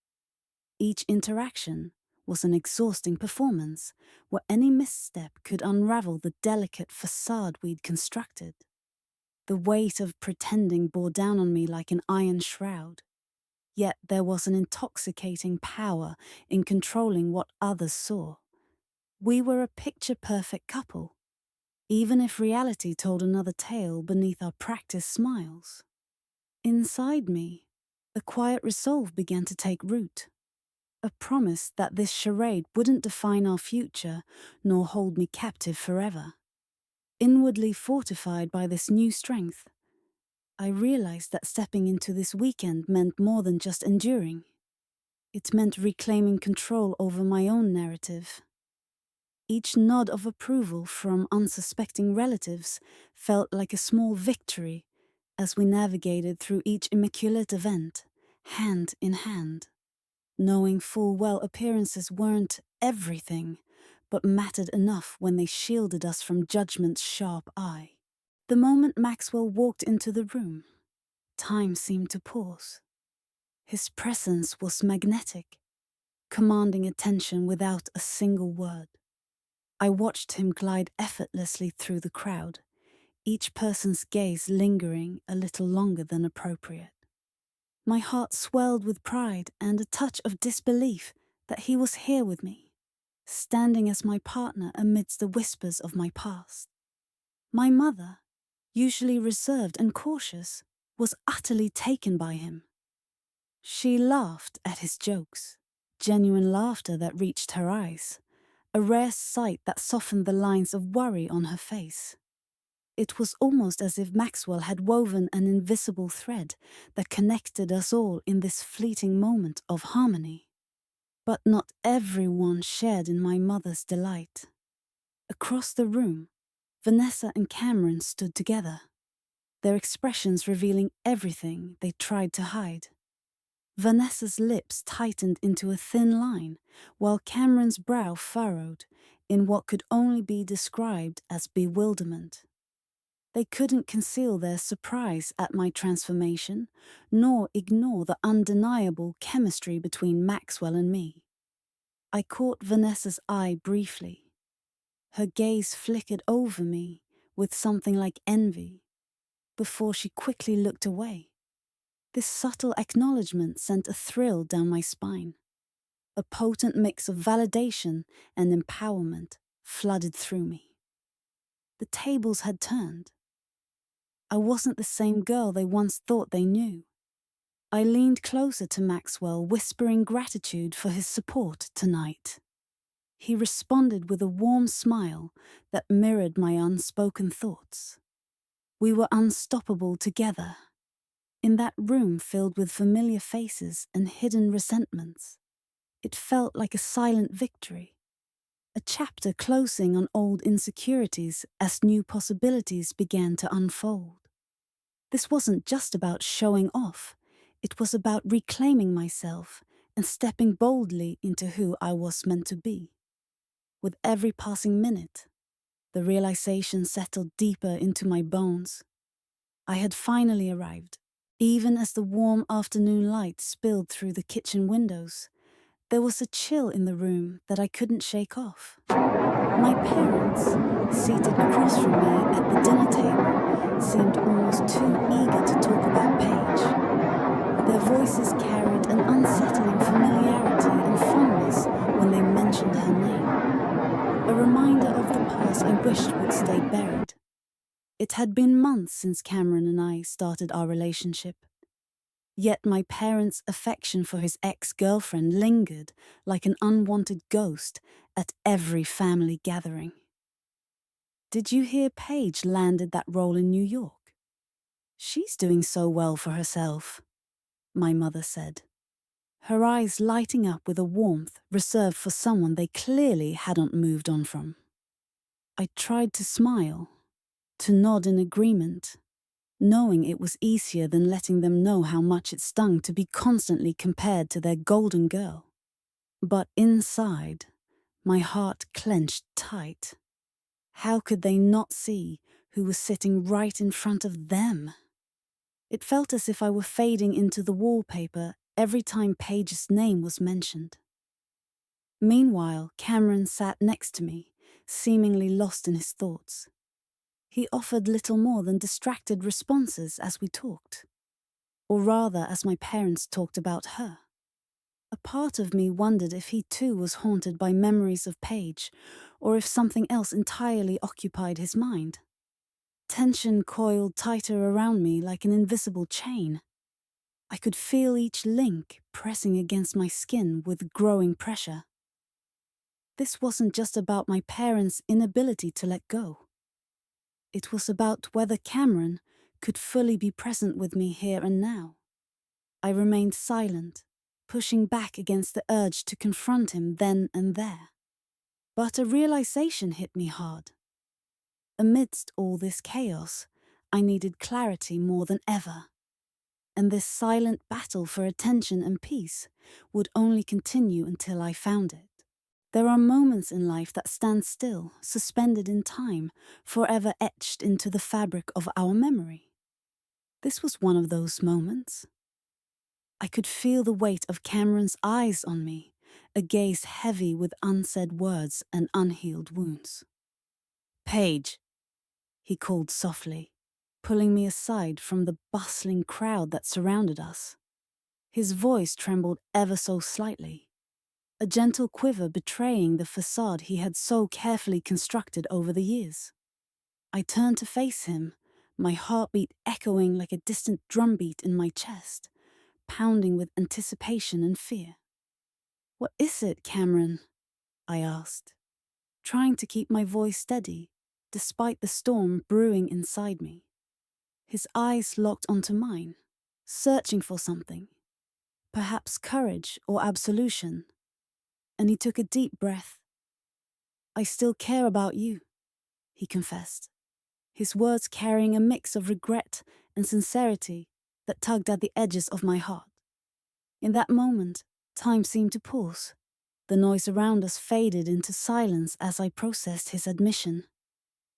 Each interaction was an exhausting performance where any misstep could unravel the delicate facade we'd constructed. The weight of pretending bore down on me like an iron shroud. Yet there was an intoxicating power in controlling what others saw. We were a picture-perfect couple, even if reality told another tale beneath our practiced smiles. Inside me, a quiet resolve began to take root. A promise that this charade wouldn't define our future nor hold me captive forever. Inwardly fortified by this new strength, I realized that stepping into this weekend meant more than just enduring. It meant reclaiming control over my own narrative. Each nod of approval from unsuspecting relatives felt like a small victory as we navigated through each immaculate event, hand in hand. Knowing full well appearances weren't everything, but mattered enough when they shielded us from judgment's sharp eye. The moment Maxwell walked into the room, time seemed to pause. His presence was magnetic, commanding attention without a single word. I watched him glide effortlessly through the crowd, each person's gaze lingering a little longer than appropriate. My heart swelled with pride and a touch of disbelief that he was here with me, standing as my partner amidst the whispers of my past. My mother, usually reserved and cautious, was utterly taken by him. She laughed at his jokes, genuine laughter that reached her eyes, a rare sight that softened the lines of worry on her face. It was almost as if Maxwell had woven an invisible thread that connected us all in this fleeting moment of harmony. But not everyone shared in my mother's delight. Across the room, Vanessa and Cameron stood together, their expressions revealing everything they tried to hide. Vanessa's lips tightened into a thin line, while Cameron's brow furrowed in what could only be described as bewilderment. They couldn't conceal their surprise at my transformation, nor ignore the undeniable chemistry between Maxwell and me. I caught Vanessa's eye briefly. Her gaze flickered over me with something like envy, before she quickly looked away. This subtle acknowledgement sent a thrill down my spine. A potent mix of validation and empowerment flooded through me. The tables had turned. I wasn't the same girl they once thought they knew. I leaned closer to Maxwell, whispering gratitude for his support tonight. He responded with a warm smile that mirrored my unspoken thoughts. We were unstoppable together, in that room filled with familiar faces and hidden resentments. It felt like a silent victory, a chapter closing on old insecurities as new possibilities began to unfold. This wasn't just about showing off, it was about reclaiming myself and stepping boldly into who I was meant to be. With every passing minute, the realization settled deeper into my bones. I had finally arrived. Even as the warm afternoon light spilled through the kitchen windows, there was a chill in the room that I couldn't shake off. My parents, seated across from me at the dinner table, seemed almost too eager to talk about Paige. Their voices carried an unsettling familiarity and fondness when they mentioned her name, a reminder of the past I wished would stay buried. It had been months since Cameron and I started our relationship. Yet my parents' affection for his ex-girlfriend lingered like an unwanted ghost at every family gathering. "Did you hear Paige landed that role in New York? She's doing so well for herself," my mother said, her eyes lighting up with a warmth reserved for someone they clearly hadn't moved on from. I tried to smile, to nod in agreement, knowing it was easier than letting them know how much it stung to be constantly compared to their golden girl. But inside, my heart clenched tight. How could they not see who was sitting right in front of them? It felt as if I were fading into the wallpaper every time Paige's name was mentioned. Meanwhile, Cameron sat next to me, seemingly lost in his thoughts. He offered little more than distracted responses as we talked, or rather as my parents talked about her. A part of me wondered if he too was haunted by memories of Paige, or if something else entirely occupied his mind. Tension coiled tighter around me like an invisible chain. I could feel each link pressing against my skin with growing pressure. This wasn't just about my parents' inability to let go. It was about whether Cameron could fully be present with me here and now. I remained silent, pushing back against the urge to confront him then and there. But a realization hit me hard. Amidst all this chaos, I needed clarity more than ever. And this silent battle for attention and peace would only continue until I found it. There are moments in life that stand still, suspended in time, forever etched into the fabric of our memory. This was one of those moments. I could feel the weight of Cameron's eyes on me, a gaze heavy with unsaid words and unhealed wounds. "Paige," he called softly, pulling me aside from the bustling crowd that surrounded us. His voice trembled ever so slightly, a gentle quiver betraying the facade he had so carefully constructed over the years. I turned to face him, my heartbeat echoing like a distant drumbeat in my chest, pounding with anticipation and fear. "What is it, Cameron?" I asked, trying to keep my voice steady, despite the storm brewing inside me. His eyes locked onto mine, searching for something, perhaps courage or absolution, and he took a deep breath. "I still care about you," he confessed, his words carrying a mix of regret and sincerity that tugged at the edges of my heart. In that moment, time seemed to pause. The noise around us faded into silence as I processed his admission.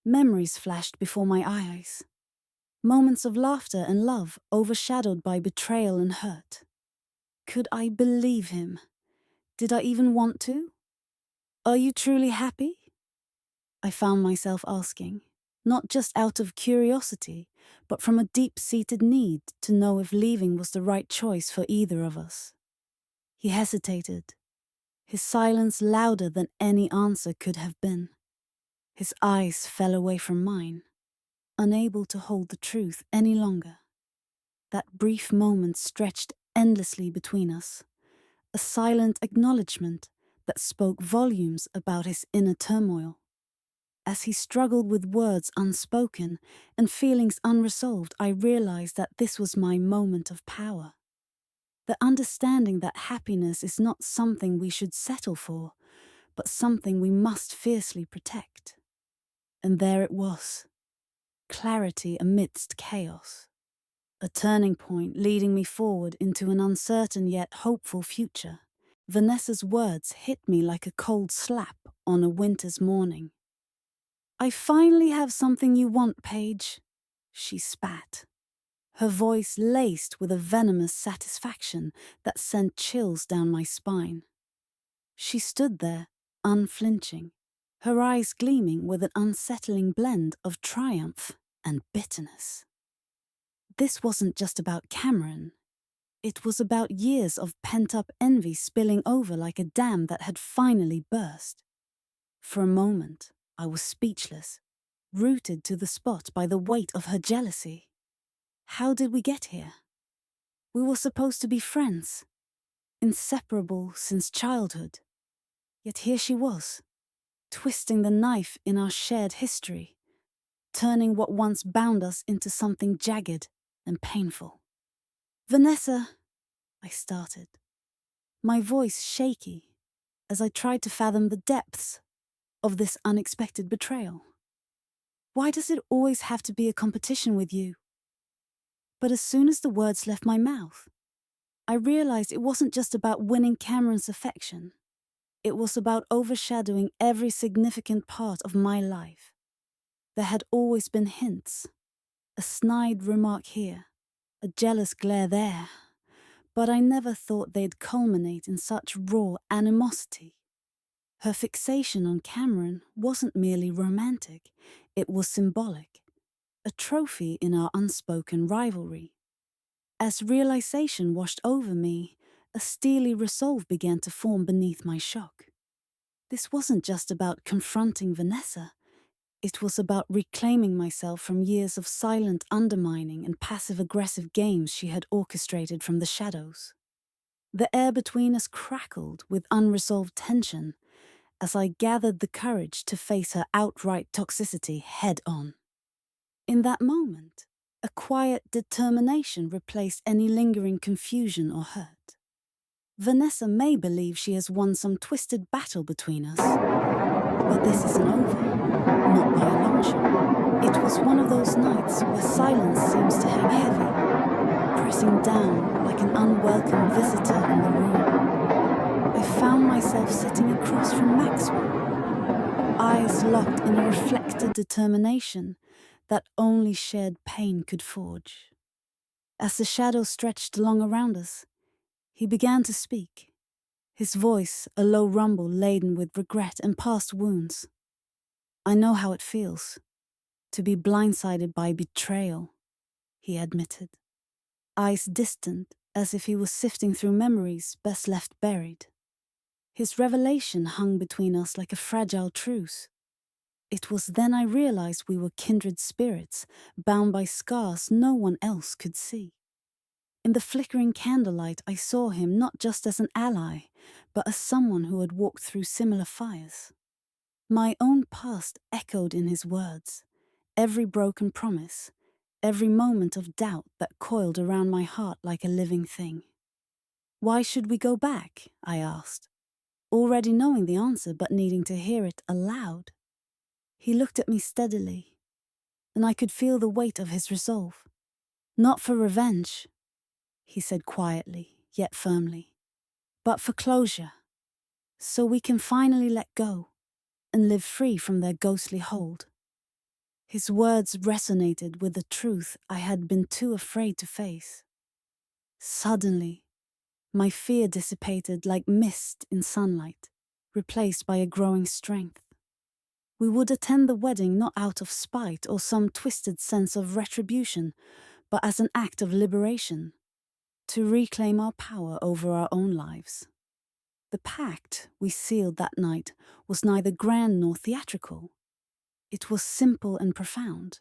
Memories flashed before my eyes. Moments of laughter and love overshadowed by betrayal and hurt. Could I believe him? Did I even want to? "Are you truly happy?" I found myself asking. not just out of curiosity, but from a deep-seated need to know if leaving was the right choice for either of us. He hesitated, his silence louder than any answer could have been. His eyes fell away from mine, unable to hold the truth any longer. That brief moment stretched endlessly between us, a silent acknowledgement that spoke volumes about his inner turmoil. As he struggled with words unspoken and feelings unresolved, I realized that this was my moment of power. The understanding that happiness is not something we should settle for, but something we must fiercely protect. And there it was, clarity amidst chaos. A turning point leading me forward into an uncertain yet hopeful future. Vanessa's words hit me like a cold slap on a winter's morning. "I finally have something you want, Paige," she spat, her voice laced with a venomous satisfaction that sent chills down my spine. She stood there, unflinching, her eyes gleaming with an unsettling blend of triumph and bitterness. This wasn't just about Cameron. It was about years of pent-up envy spilling over like a dam that had finally burst. For a moment, I was speechless, rooted to the spot by the weight of her jealousy. How did we get here? We were supposed to be friends, inseparable since childhood. Yet here she was, twisting the knife in our shared history, turning what once bound us into something jagged and painful. "Vanessa," I started, my voice shaky as I tried to fathom the depths of this unexpected betrayal. "Why does it always have to be a competition with you?" But as soon as the words left my mouth, I realized it wasn't just about winning Cameron's affection. It was about overshadowing every significant part of my life. There had always been hints, a snide remark here, a jealous glare there, but I never thought they'd culminate in such raw animosity. Her fixation on Cameron wasn't merely romantic, it was symbolic, a trophy in our unspoken rivalry. As realization washed over me, a steely resolve began to form beneath my shock. This wasn't just about confronting Vanessa. It was about reclaiming myself from years of silent undermining and passive-aggressive games she had orchestrated from the shadows. The air between us crackled with unresolved tension as I gathered the courage to face her outright toxicity head-on. In that moment, a quiet determination replaced any lingering confusion or hurt. Vanessa may believe she has won some twisted battle between us, but this isn't over, not by a long shot. It was one of those nights where silence seems to hang heavy, pressing down like an unwelcome visitor in the room. I found myself sitting across from Maxwell, eyes locked in a reflected determination that only shared pain could forge. As the shadows stretched long around us, he began to speak, his voice a low rumble laden with regret and past wounds. "I know how it feels, to be blindsided by betrayal," he admitted, eyes distant as if he was sifting through memories best left buried. His revelation hung between us like a fragile truce. It was then I realized we were kindred spirits, bound by scars no one else could see. In the flickering candlelight, I saw him not just as an ally, but as someone who had walked through similar fires. My own past echoed in his words, every broken promise, every moment of doubt that coiled around my heart like a living thing. "Why should we go back?" I asked, already knowing the answer but needing to hear it aloud. He looked at me steadily, and I could feel the weight of his resolve. "Not for revenge," he said quietly, yet firmly, "but for closure, so we can finally let go and live free from their ghostly hold." His words resonated with the truth I had been too afraid to face. Suddenly, my fear dissipated like mist in sunlight, replaced by a growing strength. We would attend the wedding not out of spite or some twisted sense of retribution, but as an act of liberation, to reclaim our power over our own lives. The pact we sealed that night was neither grand nor theatrical. It was simple and profound,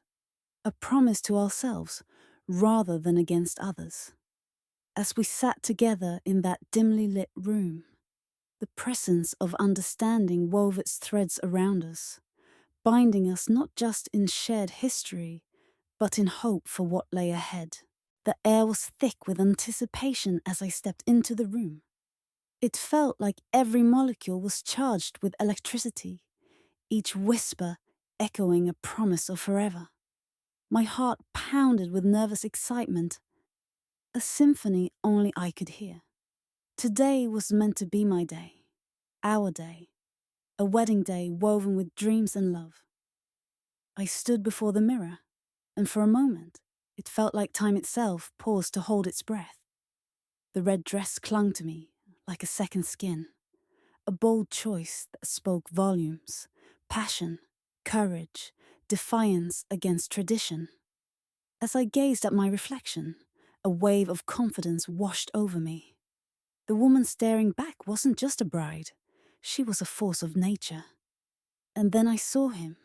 a promise to ourselves rather than against others. As we sat together in that dimly lit room, the presence of understanding wove its threads around us, binding us not just in shared history, but in hope for what lay ahead. The air was thick with anticipation as I stepped into the room. It felt like every molecule was charged with electricity, each whisper echoing a promise of forever. My heart pounded with nervous excitement, a symphony only I could hear. Today was meant to be my day, our day, a wedding day woven with dreams and love. I stood before the mirror, and for a moment, it felt like time itself paused to hold its breath. The red dress clung to me like a second skin, a bold choice that spoke volumes, passion, courage, defiance against tradition. As I gazed at my reflection, a wave of confidence washed over me. The woman staring back wasn't just a bride, she was a force of nature. And then I saw him,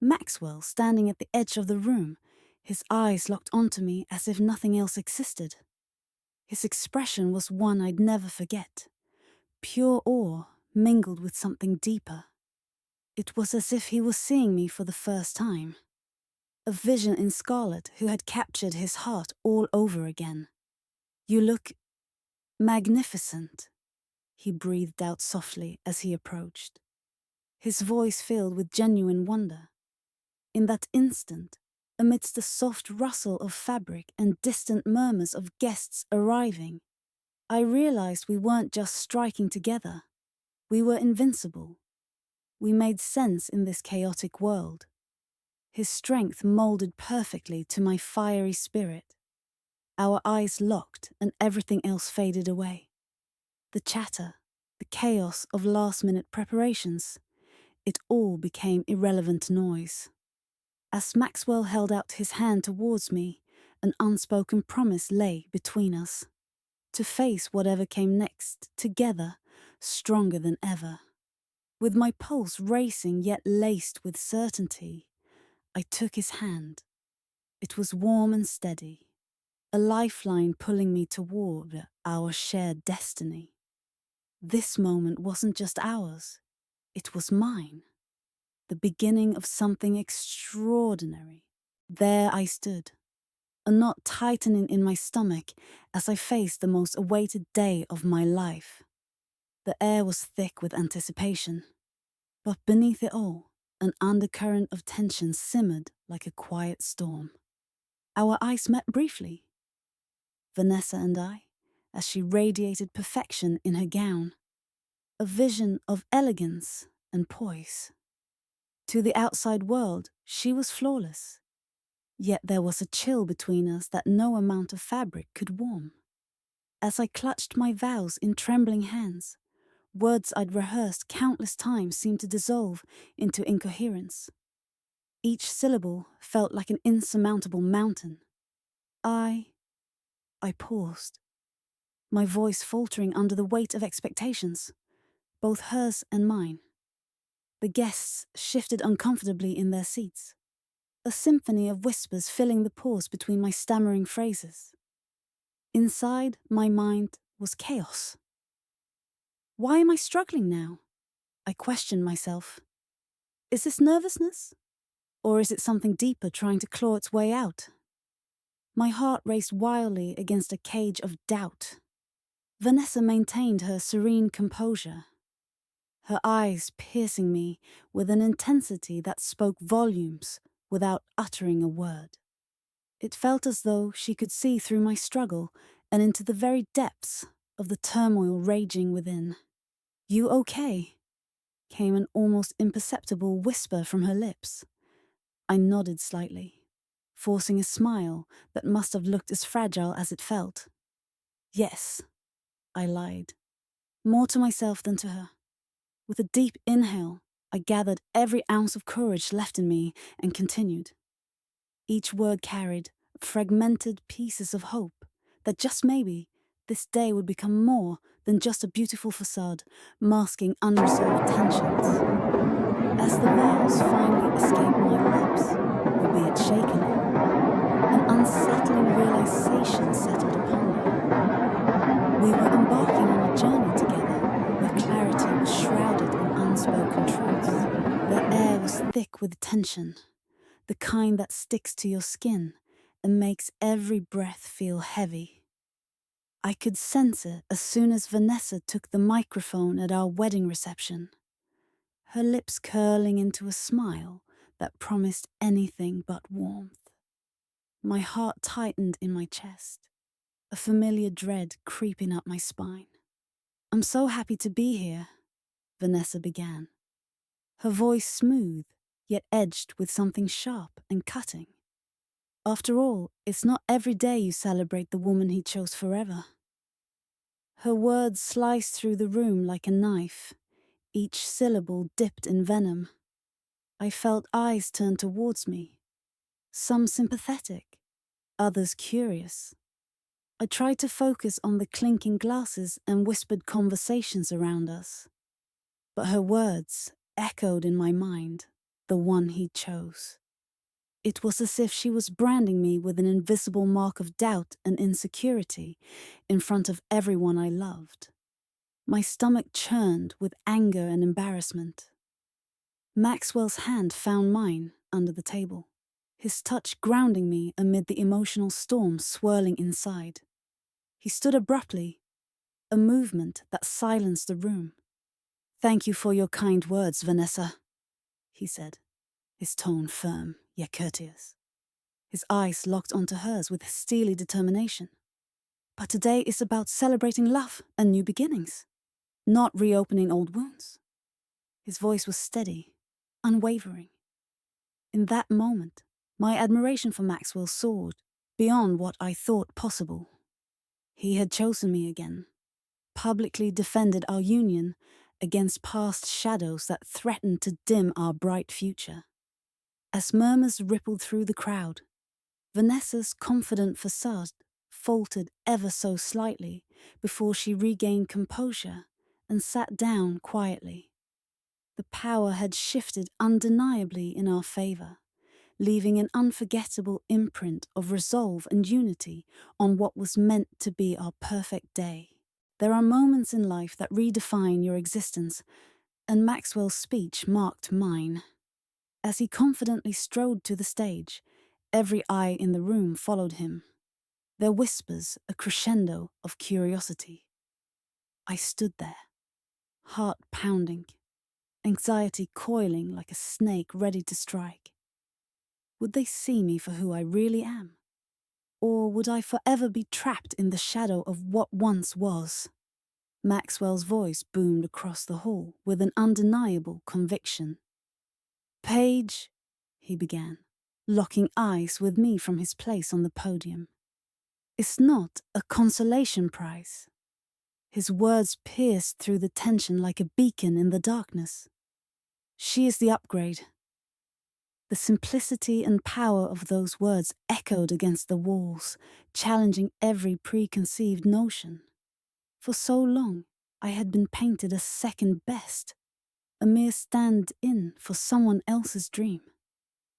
Maxwell, standing at the edge of the room, his eyes locked onto me as if nothing else existed. His expression was one I'd never forget, pure awe mingled with something deeper. It was as if he was seeing me for the first time, a vision in scarlet who had captured his heart all over again. "You look magnificent," he breathed out softly as he approached, his voice filled with genuine wonder. In that instant, amidst the soft rustle of fabric and distant murmurs of guests arriving, I realized we weren't just striking together. We were invincible. We made sense in this chaotic world. His strength molded perfectly to my fiery spirit. Our eyes locked and everything else faded away. The chatter, the chaos of last-minute preparations, it all became irrelevant noise. As Maxwell held out his hand towards me, an unspoken promise lay between us. To face whatever came next, together, stronger than ever. With my pulse racing yet laced with certainty, I took his hand. It was warm and steady, a lifeline pulling me toward our shared destiny. This moment wasn't just ours, it was mine. The beginning of something extraordinary. There I stood, a knot tightening in my stomach as I faced the most awaited day of my life. The air was thick with anticipation, but beneath it all, an undercurrent of tension simmered like a quiet storm. Our eyes met briefly, Vanessa and I, as she radiated perfection in her gown, a vision of elegance and poise. To the outside world, she was flawless, yet there was a chill between us that no amount of fabric could warm. As I clutched my vows in trembling hands, words I'd rehearsed countless times seemed to dissolve into incoherence. Each syllable felt like an insurmountable mountain. I paused, my voice faltering under the weight of expectations, both hers and mine. The guests shifted uncomfortably in their seats, a symphony of whispers filling the pause between my stammering phrases. Inside, my mind was chaos. Why am I struggling now? I questioned myself. Is this nervousness? Or is it something deeper trying to claw its way out? My heart raced wildly against a cage of doubt. Vanessa maintained her serene composure, her eyes piercing me with an intensity that spoke volumes without uttering a word. It felt as though she could see through my struggle and into the very depths of the turmoil raging within. "You okay?" came an almost imperceptible whisper from her lips. I nodded slightly, forcing a smile that must have looked as fragile as it felt. "Yes," I lied, more to myself than to her. With a deep inhale, I gathered every ounce of courage left in me and continued. Each word carried fragmented pieces of hope that just maybe this day would become more than just a beautiful facade masking unresolved tensions. As the vows finally escaped my lips, albeit shakily, an unsettling realization settled upon me. We were embarking on a journey together where clarity was shrouded in unspoken truths. The air was thick with tension, the kind that sticks to your skin and makes every breath feel heavy. I could sense it as soon as Vanessa took the microphone at our wedding reception, her lips curling into a smile that promised anything but warmth. My heart tightened in my chest, a familiar dread creeping up my spine. "I'm so happy to be here," Vanessa began, her voice smooth, yet edged with something sharp and cutting. "After all, it's not every day you celebrate the woman he chose forever." Her words sliced through the room like a knife, each syllable dipped in venom. I felt eyes turn towards me, some sympathetic, others curious. I tried to focus on the clinking glasses and whispered conversations around us, but her words echoed in my mind, the one he chose. It was as if she was branding me with an invisible mark of doubt and insecurity in front of everyone I loved. My stomach churned with anger and embarrassment. Maxwell's hand found mine under the table, his touch grounding me amid the emotional storm swirling inside. He stood abruptly, a movement that silenced the room. "Thank you for your kind words, Vanessa," he said, his tone firm yet courteous. His eyes locked onto hers with steely determination. "But today is about celebrating love and new beginnings, not reopening old wounds." His voice was steady, unwavering. In that moment, my admiration for Maxwell soared beyond what I thought possible. He had chosen me again, publicly defended our union against past shadows that threatened to dim our bright future. As murmurs rippled through the crowd, Vanessa's confident facade faltered ever so slightly before she regained composure and sat down quietly. The power had shifted undeniably in our favor, leaving an unforgettable imprint of resolve and unity on what was meant to be our perfect day. There are moments in life that redefine your existence, and Maxwell's speech marked mine. As he confidently strode to the stage, every eye in the room followed him, their whispers a crescendo of curiosity. I stood there, heart pounding, anxiety coiling like a snake ready to strike. Would they see me for who I really am? Or would I forever be trapped in the shadow of what once was? Maxwell's voice boomed across the hall with an undeniable conviction. "Paige," he began, locking eyes with me from his place on the podium. "It's not a consolation prize." His words pierced through the tension like a beacon in the darkness. "She is the upgrade." The simplicity and power of those words echoed against the walls, challenging every preconceived notion. For so long, I had been painted as second best, a mere stand-in for someone else's dream.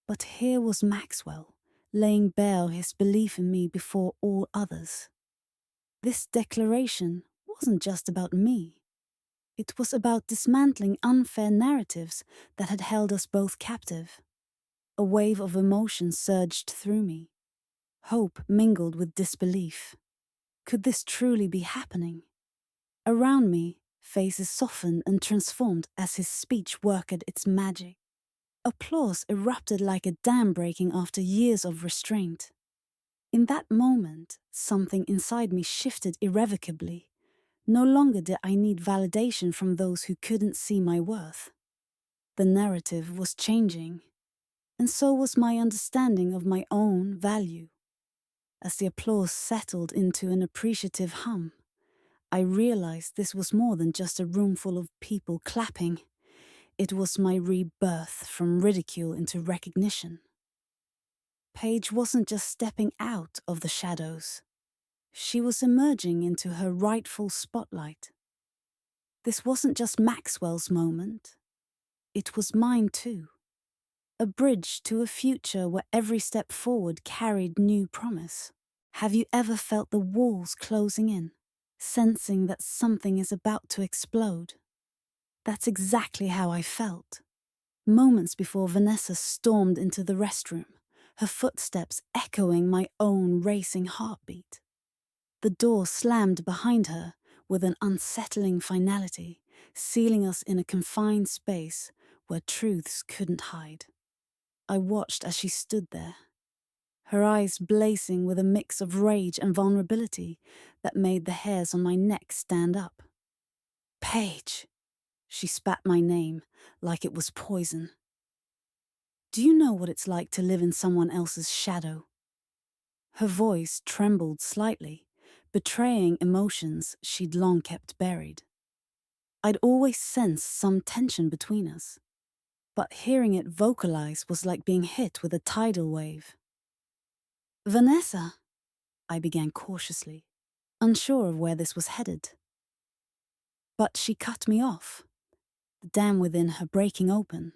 But here was Maxwell, laying bare his belief in me before all others. This declaration wasn't just about me. It was about dismantling unfair narratives that had held us both captive. A wave of emotion surged through me. Hope mingled with disbelief. Could this truly be happening? Around me, faces softened and transformed as his speech worked its magic. Applause erupted like a dam breaking after years of restraint. In that moment, something inside me shifted irrevocably. No longer did I need validation from those who couldn't see my worth. The narrative was changing, and so was my understanding of my own value. As the applause settled into an appreciative hum, I realized this was more than just a room full of people clapping. It was my rebirth from ridicule into recognition. Paige wasn't just stepping out of the shadows. She was emerging into her rightful spotlight. This wasn't just Maxwell's moment. It was mine too. A bridge to a future where every step forward carried new promise. Have you ever felt the walls closing in, sensing that something is about to explode? That's exactly how I felt. Moments before Vanessa stormed into the restroom, her footsteps echoing my own racing heartbeat. The door slammed behind her with an unsettling finality, sealing us in a confined space where truths couldn't hide. I watched as she stood there, her eyes blazing with a mix of rage and vulnerability that made the hairs on my neck stand up. Paige! She spat my name like it was poison. Do you know what it's like to live in someone else's shadow? Her voice trembled slightly, betraying emotions she'd long kept buried. I'd always sensed some tension between us, but hearing it vocalized was like being hit with a tidal wave. Vanessa, I began cautiously, unsure of where this was headed. But she cut me off, the dam within her breaking open.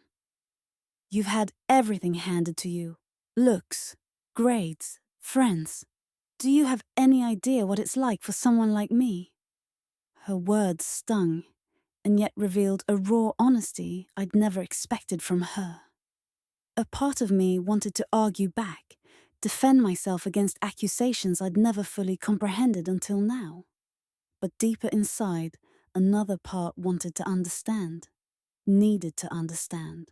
You've had everything handed to you. Looks, grades, friends. Do you have any idea what it's like for someone like me? Her words stung, and yet revealed a raw honesty I'd never expected from her. A part of me wanted to argue back, defend myself against accusations I'd never fully comprehended until now. But deeper inside, another part wanted to understand, needed to understand.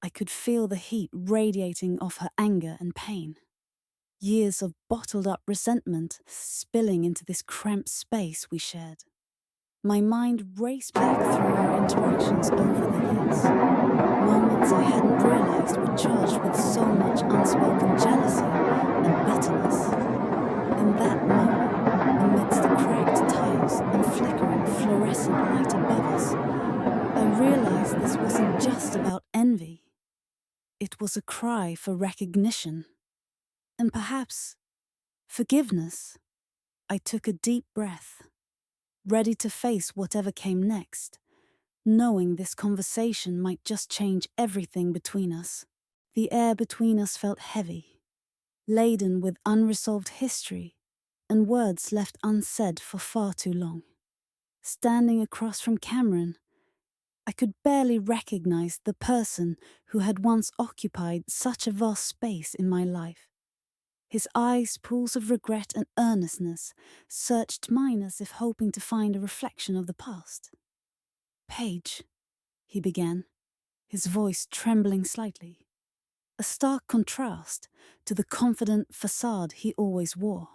I could feel the heat radiating off her anger and pain. Years of bottled-up resentment spilling into this cramped space we shared. My mind raced back through our interactions over the years. Moments I hadn't realized were charged with so much unspoken jealousy and bitterness. In that moment, amidst the cracked tiles and flickering fluorescent light above us, I realized this wasn't just about envy. It was a cry for recognition. And perhaps forgiveness. I took a deep breath, ready to face whatever came next, knowing this conversation might just change everything between us. The air between us felt heavy, laden with unresolved history and words left unsaid for far too long. Standing across from Cameron, I could barely recognize the person who had once occupied such a vast space in my life. His eyes, pools of regret and earnestness, searched mine as if hoping to find a reflection of the past. Paige, he began, his voice trembling slightly, a stark contrast to the confident facade he always wore.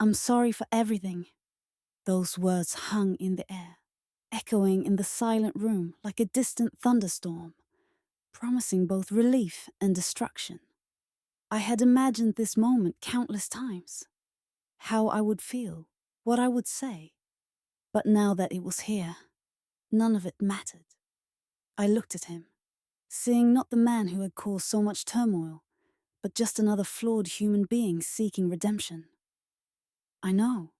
I'm sorry for everything. Those words hung in the air, echoing in the silent room like a distant thunderstorm, promising both relief and destruction. I had imagined this moment countless times, how I would feel, what I would say. But now that it was here, none of it mattered. I looked at him, seeing not the man who had caused so much turmoil, but just another flawed human being seeking redemption. I know,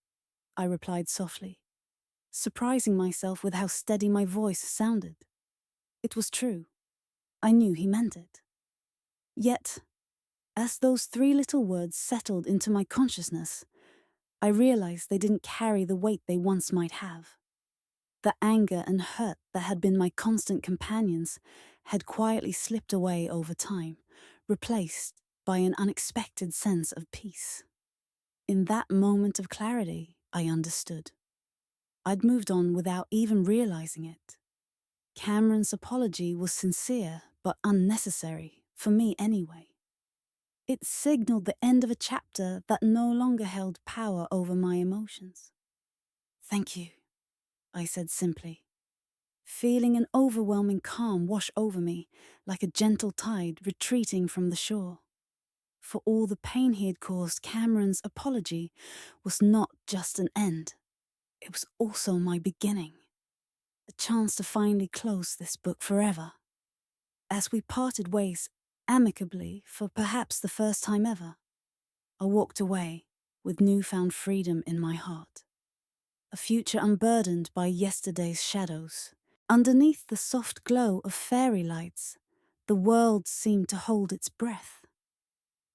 I replied softly, surprising myself with how steady my voice sounded. It was true. I knew he meant it. Yet, as those three little words settled into my consciousness, I realized they didn't carry the weight they once might have. The anger and hurt that had been my constant companions had quietly slipped away over time, replaced by an unexpected sense of peace. In that moment of clarity, I understood. I'd moved on without even realizing it. Cameron's apology was sincere but unnecessary, for me anyway. It signaled the end of a chapter that no longer held power over my emotions. Thank you, I said simply, feeling an overwhelming calm wash over me like a gentle tide retreating from the shore. For all the pain he had caused, Cameron's apology was not just an end. It was also my beginning. A chance to finally close this book forever. As we parted ways amicably for perhaps the first time ever, I walked away with newfound freedom in my heart. A future unburdened by yesterday's shadows. Underneath the soft glow of fairy lights, the world seemed to hold its breath.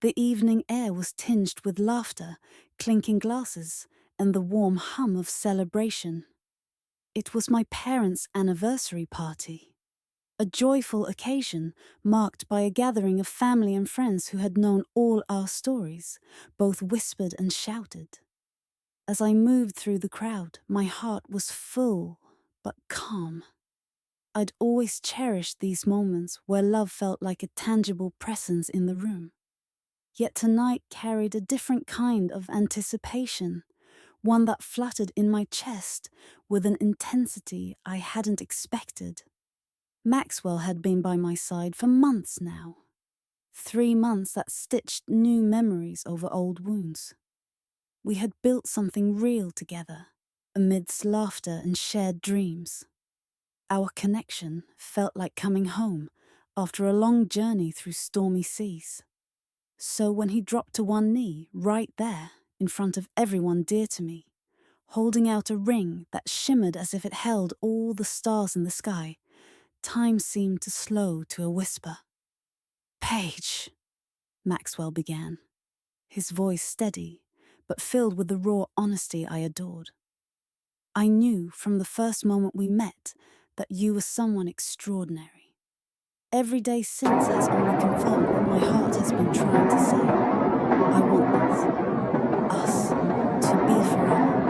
The evening air was tinged with laughter, clinking glasses, and the warm hum of celebration. It was my parents' anniversary party, a joyful occasion marked by a gathering of family and friends who had known all our stories, both whispered and shouted. As I moved through the crowd, my heart was full but calm. I'd always cherished these moments where love felt like a tangible presence in the room. Yet tonight carried a different kind of anticipation, one that fluttered in my chest with an intensity I hadn't expected. Maxwell had been by my side for months now. 3 months that stitched new memories over old wounds. We had built something real together, amidst laughter and shared dreams. Our connection felt like coming home after a long journey through stormy seas. So when he dropped to one knee right there in front of everyone dear to me, holding out a ring that shimmered as if it held all the stars in the sky, time seemed to slow to a whisper. "Paige," Maxwell began, his voice steady but filled with the raw honesty I adored. "I knew from the first moment we met that you were someone extraordinary. Every day since has only confirmed what my heart has been trying to say. I want this, us, to be forever.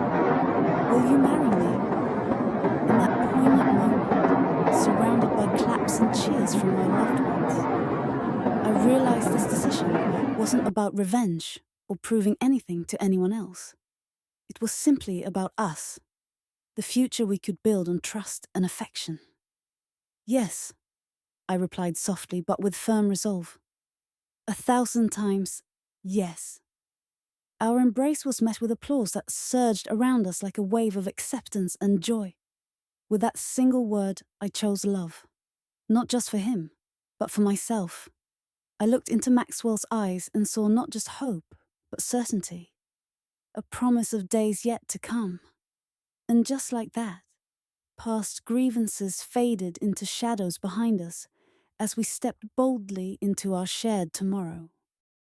Will you marry me?" In that poignant moment, surrounded by claps and cheers from my loved ones, I realized this decision wasn't about revenge or proving anything to anyone else. It was simply about us, the future we could build on trust and affection. "Yes," I replied softly but with firm resolve. 1,000 times, yes. Our embrace was met with applause that surged around us like a wave of acceptance and joy. With that single word, I chose love. Not just for him, but for myself. I looked into Maxwell's eyes and saw not just hope, but certainty. A promise of days yet to come. And just like that, past grievances faded into shadows behind us as we stepped boldly into our shared tomorrow.